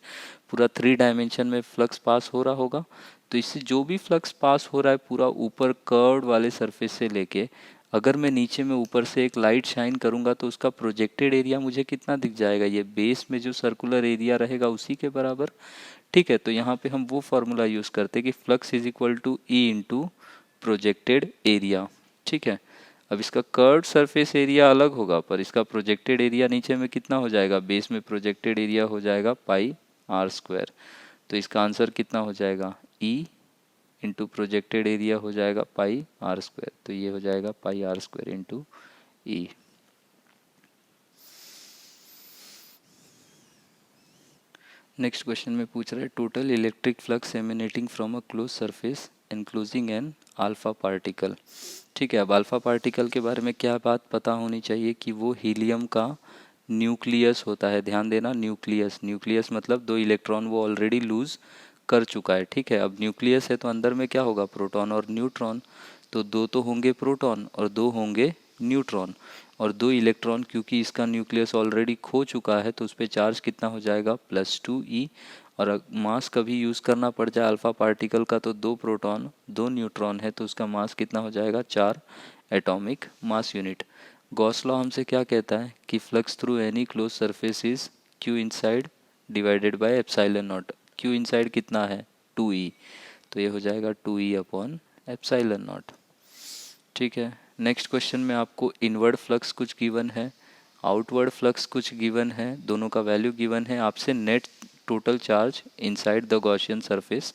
पूरा 3 डायमेंशन में फ्लक्स पास हो रहा होगा। तो इससे जो भी फ्लक्स पास हो रहा है पूरा ऊपर कर्व्ड वाले सरफेस से लेके, अगर मैं नीचे में ऊपर से एक लाइट शाइन करूँगा तो उसका प्रोजेक्टेड एरिया मुझे कितना दिख जाएगा, ये बेस में जो सर्कुलर एरिया रहेगा उसी के बराबर। ठीक है, तो यहाँ पे हम वो फॉर्मूला यूज़ करते हैं कि flux is equal to E into projected area. ठीक है, अब इसका कर्व्ड सरफेस एरिया अलग होगा, पर इसका प्रोजेक्टेड एरिया नीचे में कितना हो जाएगा, बेस में प्रोजेक्टेड एरिया हो जाएगा πr²। तो इसका आंसर कितना हो जाएगा, ई इंटू प्रोजेक्टेड एरिया हो जाएगा πr²। तो ये हो जाएगा πr² इंटू ई। नेक्स्ट क्वेश्चन में पूछ रहा है total electric flux emanating from a close surface enclosing an alpha particle. ठीक है, अब अल्फा पार्टिकल के बारे में क्या बात पता होनी चाहिए कि वो हीलियम का न्यूक्लियस होता है। ध्यान देना, न्यूक्लियस, न्यूक्लियस मतलब 2 इलेक्ट्रॉन वो ऑलरेडी लूज कर चुका है। ठीक है, अब न्यूक्लियस है तो अंदर में क्या होगा, प्रोटॉन और न्यूट्रॉन। तो 2 तो होंगे प्रोटॉन और 2 होंगे न्यूट्रॉन, और 2 इलेक्ट्रॉन, क्योंकि इसका न्यूक्लियस ऑलरेडी खो चुका है तो उस पर चार्ज कितना हो जाएगा, +2e। और मास कभी यूज़ करना पड़ जाए अल्फा पार्टिकल का तो 2 प्रोटॉन 2 न्यूट्रॉन है तो उसका मास कितना हो जाएगा, 4 atomic mass unit. Gauss law हमसे क्या कहता है कि flux through any close surface is Q inside divided by epsilon not. Q inside कितना है, 2e, तो ये हो जाएगा 2e अपॉन एप्सिलॉन नॉट। ठीक है, नेक्स्ट क्वेश्चन में आपको इनवर्ड फ्लक्स कुछ गिवन है, आउटवर्ड फ्लक्स कुछ गिवन है, दोनों का वैल्यू गिवन है, आपसे net total charge inside the Gaussian surface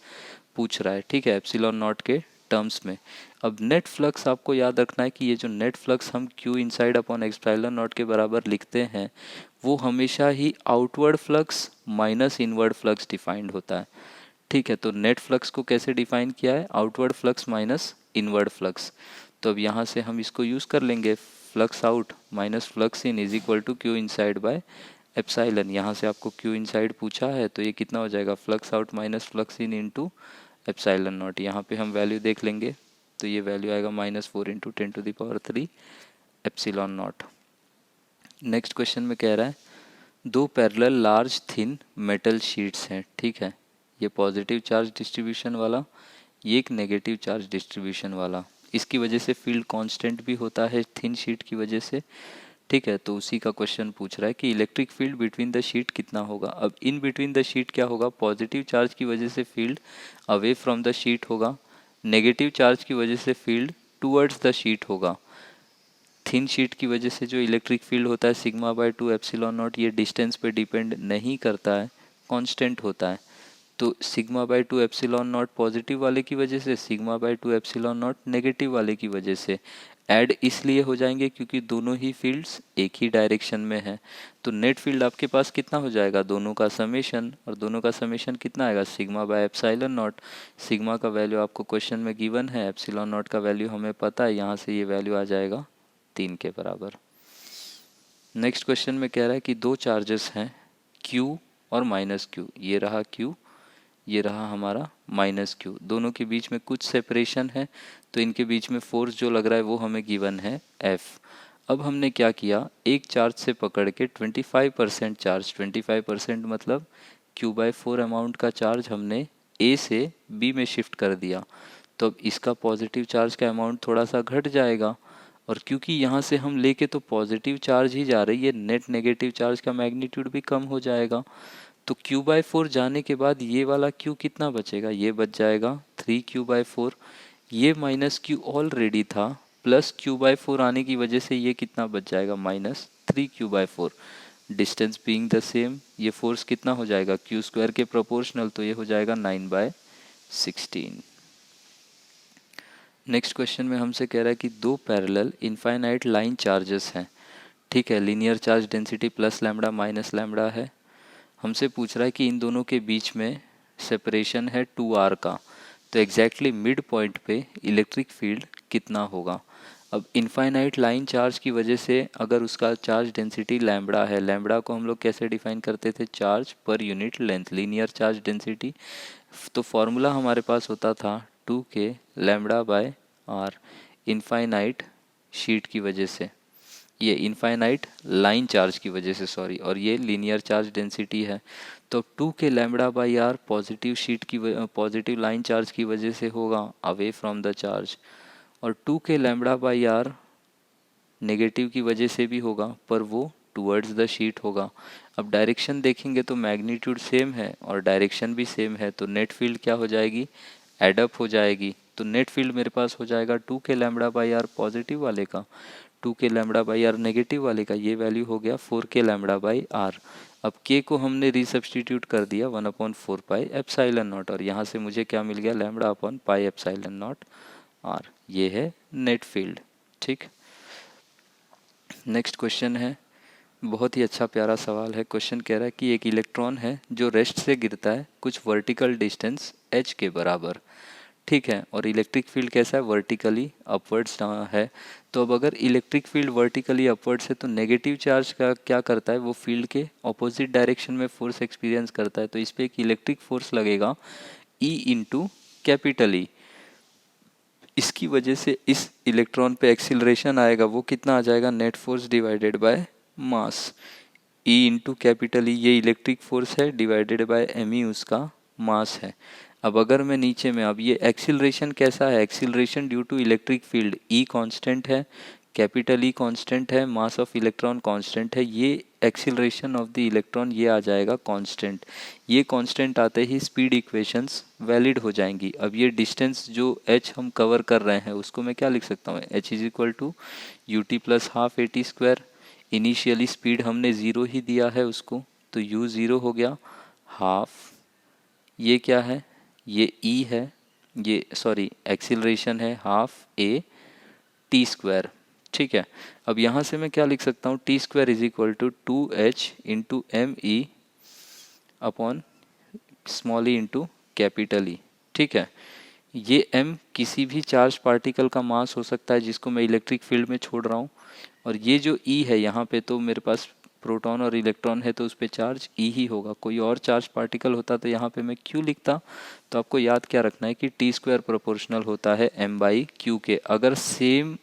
पूछ रहा है, ठीक है, एप्सिलॉन नॉट के टर्म्स में। अब नेट फ्लक्स आपको याद रखना है कि ये जो नेट फ्लक्स हम Q inside upon epsilon naught के बराबर लिखते हैं वो हमेशा ही outward flux minus inward flux defined होता है, ठीक है। तो नेट फ्लक्स को कैसे डिफाइन किया है, outward flux minus inward flux. तो अब यहाँ से हम इसको यूज़ कर लेंगे, flux out minus flux in is equal to Q inside by epsilon. यहाँ से आपको क्यू इनसाइड पूछा है तो ये कितना हो जाएगा, flux out minus flux in into epsilon not. यहाँ पे हम वैल्यू देख लेंगे तो ये वैल्यू आएगा -4 into 10⁻³ epsilon not. Next question में कह रहा है दो parallel large thin metal sheets हैं, ठीक है, ये पॉजिटिव चार्ज डिस्ट्रीब्यूशन वाला, ये एक नेगेटिव चार्ज डिस्ट्रीब्यूशन वाला। इसकी वजह से फील्ड कांस्टेंट भी होता है थिन शीट की वजह से, ठीक है। तो उसी का क्वेश्चन पूछ रहा है कि electric field between the sheet कितना होगा। अब इन बिटवीन द शीट क्या होगा, पॉजिटिव चार्ज की वजह से field away from the sheet होगा, नेगेटिव चार्ज की वजह से फील्ड टूवर्ड्स द शीट होगा। थिन शीट की वजह से जो इलेक्ट्रिक फील्ड होता है σ/2 एप्सिलॉन नॉट, ये डिस्टेंस पे डिपेंड नहीं करता है, कांस्टेंट होता है। तो σ/2 एप्सिलॉन नॉट पॉजिटिव वाले की वजह से, σ/2 एप्सिलॉन नॉट नेगेटिव वाले की वजह से ऐड इसलिए हो जाएंगे क्योंकि दोनों ही फील्ड्स एक ही डायरेक्शन में है। तो नेट फील्ड आपके पास कितना हो जाएगा, दोनों का समेशन, और दोनों का समेशन कितना आएगा, σ/एप्सिलॉन नॉट। सिग्मा का वैल्यू आपको क्वेश्चन में गिवन है, एप्सिलॉन नॉट का वैल्यू हमें पता है, यहाँ से ये वैल्यू आ जाएगा 3 के बराबर। नेक्स्ट क्वेश्चन में कह रहा है कि दो चार्जेस हैं Q और -Q, ये रहा Q, ये रहा हमारा -Q, दोनों के बीच में कुछ सेपरेशन है, तो इनके बीच में फोर्स जो लग रहा है वो हमें गिवन है F। अब हमने क्या किया, एक चार्ज से पकड़ के 25% चार्ज, 25% मतलब Q/4 अमाउंट का चार्ज हमने A से B में शिफ्ट कर दिया। तो अब इसका पॉजिटिव चार्ज का अमाउंट थोड़ा सा घट जाएगा, और क्योंकि यहाँ से हम लेके तो पॉजिटिव चार्ज ही जा रही है, नेट नेगेटिव चार्ज का मैग्नीट्यूड भी कम हो जाएगा। तो Q/4 जाने के बाद ये वाला Q कितना बचेगा, ये बच जाएगा 3Q/4, ये -Q ऑलरेडी था, प्लस Q/4 आने की वजह से ये कितना बच जाएगा, -3Q/4। Distance being the same, ये फोर्स कितना हो जाएगा, Q² के प्रोपोर्शनल, तो ये हो जाएगा 9/16। नेक्स्ट क्वेश्चन में हमसे कह रहा है कि दो पैरेलल इनफाइनाइट लाइन चार्जेस हैं, ठीक है, linear charge density plus lambda minus lambda है। हमसे पूछ रहा है कि इन दोनों के बीच में सेपरेशन है 2r का, तो एग्जैक्टली मिड पॉइंट पे इलेक्ट्रिक फील्ड कितना होगा। अब इनफाइनाइट लाइन चार्ज की वजह से अगर उसका चार्ज डेंसिटी लैम्बडा है, लैम्बडा को हम लोग कैसे डिफाइन करते थे, charge per unit length, linear charge density. तो फॉर्मूला हमारे पास होता था 2k λ/r, इनफाइनाइट शीट की वजह से, ये इनफाइनाइट लाइन चार्ज की वजह से सॉरी, और ये लीनियर चार्ज डेंसिटी है। तो 2k λ/r पॉजिटिव शीट की पॉजिटिव लाइन चार्ज की वजह से होगा अवे फ्रॉम द चार्ज, और 2k λ/r नेगेटिव की वजह से भी होगा पर वो टूवर्ड्स द शीट होगा। अब डायरेक्शन देखेंगे तो मैग्नीट्यूड सेम है और डायरेक्शन भी सेम है, तो नेट फील्ड क्या हो जाएगी, एडअप हो जाएगी। तो नेट फील्ड मेरे पास हो जाएगा 2k λ/r पॉजिटिव वाले का, 2k λ/r नेगेटिव वाले का, ये वैल्यू हो गया 4k λ/r। अब k को हमने रीसब्स्टिट्यूट कर दिया 1/4 पाई एप्सिलॉन नॉट, और यहाँ से मुझे क्या मिल गया, λ/पाई एप्सिलॉन नॉट r, ये है नेट फील्ड, ठीक। नेक्स्ट क्वेश्चन है, बहुत ही अच्छा प्यारा सवाल है। क्वेश्चन कह रहा है कि एक इलेक्ट्रॉन है जो रेस्ट से गिरता है कुछ वर्टिकल डिस्टेंस h के बराबर, ठीक है, और इलेक्ट्रिक फील्ड कैसा है, वर्टिकली अपवर्ड्स है। तो अब अगर इलेक्ट्रिक फील्ड वर्टिकली अपवर्ड्स है तो नेगेटिव चार्ज का क्या करता है, वो फील्ड के ऑपोजिट डायरेक्शन में फोर्स एक्सपीरियंस करता है, तो इस पर एक इलेक्ट्रिक फोर्स लगेगा E इंटू कैपिटल E। इसकी वजह से इस इलेक्ट्रॉन पे एक्सिलरेशन आएगा, वो कितना आ जाएगा, net force divided by mass, E into capital E ये इलेक्ट्रिक फोर्स है, डिवाइडेड बाय m उसका मास है। अब अगर मैं नीचे में, अब ये एक्सिलरेशन कैसा है, acceleration due to electric field, E constant है, कैपिटल E कांस्टेंट है, मास ऑफ इलेक्ट्रॉन कांस्टेंट है, ये एक्सिलरेशन ऑफ द इलेक्ट्रॉन ये आ जाएगा कांस्टेंट। ये कांस्टेंट आते ही स्पीड इक्वेशंस वैलिड हो जाएंगी। अब ये डिस्टेंस जो h हम कवर कर रहे हैं उसको मैं क्या लिख सकता हूँ, h is equal to ut plus half at square initially speed हमने ज़ीरो ही दिया है उसको, तो u ज़ीरो हो गया हाफ, ये क्या है, ये e है, ये सॉरी एक्सीलरेशन है हाफ a टी स्क्वायर। ठीक है, अब यहाँ से मैं क्या लिख सकता हूँ, T square is equal to 2h into M E upon small E into capital E. ठीक है, ये m किसी भी चार्ज पार्टिकल का मास हो सकता है जिसको मैं इलेक्ट्रिक फील्ड में छोड़ रहा हूँ, और ये जो e है यहाँ पे, तो मेरे पास प्रोटॉन और इलेक्ट्रॉन है तो उस पर चार्ज e ही होगा, कोई और चार्ज पार्टिकल होता तो यहाँ पे मैं q लिखता। तो आपको याद क्या रखना है कि टी स्क्वायर प्रोपोर्शनल होता है m बाई क्यू के। अगर सेम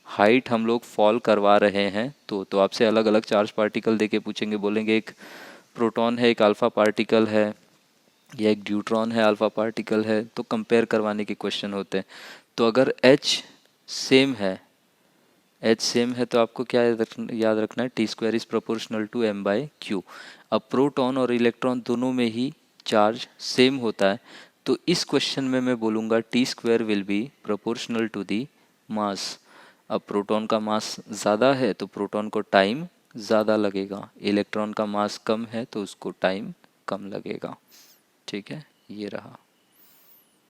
हाइट हम लोग फॉल करवा रहे हैं तो आपसे अलग अलग चार्ज पार्टिकल देके पूछेंगे, बोलेंगे एक प्रोटॉन है, एक अल्फा पार्टिकल है, या एक ड्यूट्रॉन है, अल्फा पार्टिकल है, तो कंपेयर करवाने के क्वेश्चन होते हैं। तो अगर H सेम है, H सेम है तो आपको क्या याद रखना है, T square is proportional to m by Q. अब प्रोटॉन और इलेक्ट्रॉन दोनों में ही चार्ज सेम होता है, तो इस क्वेश्चन में मैं बोलूँगा T square will be proportional to the mass. अब प्रोटॉन का मास ज़्यादा है तो प्रोटॉन को टाइम ज़्यादा लगेगा, इलेक्ट्रॉन का मास कम है तो उसको टाइम कम लगेगा। ठीक है, ये रहा।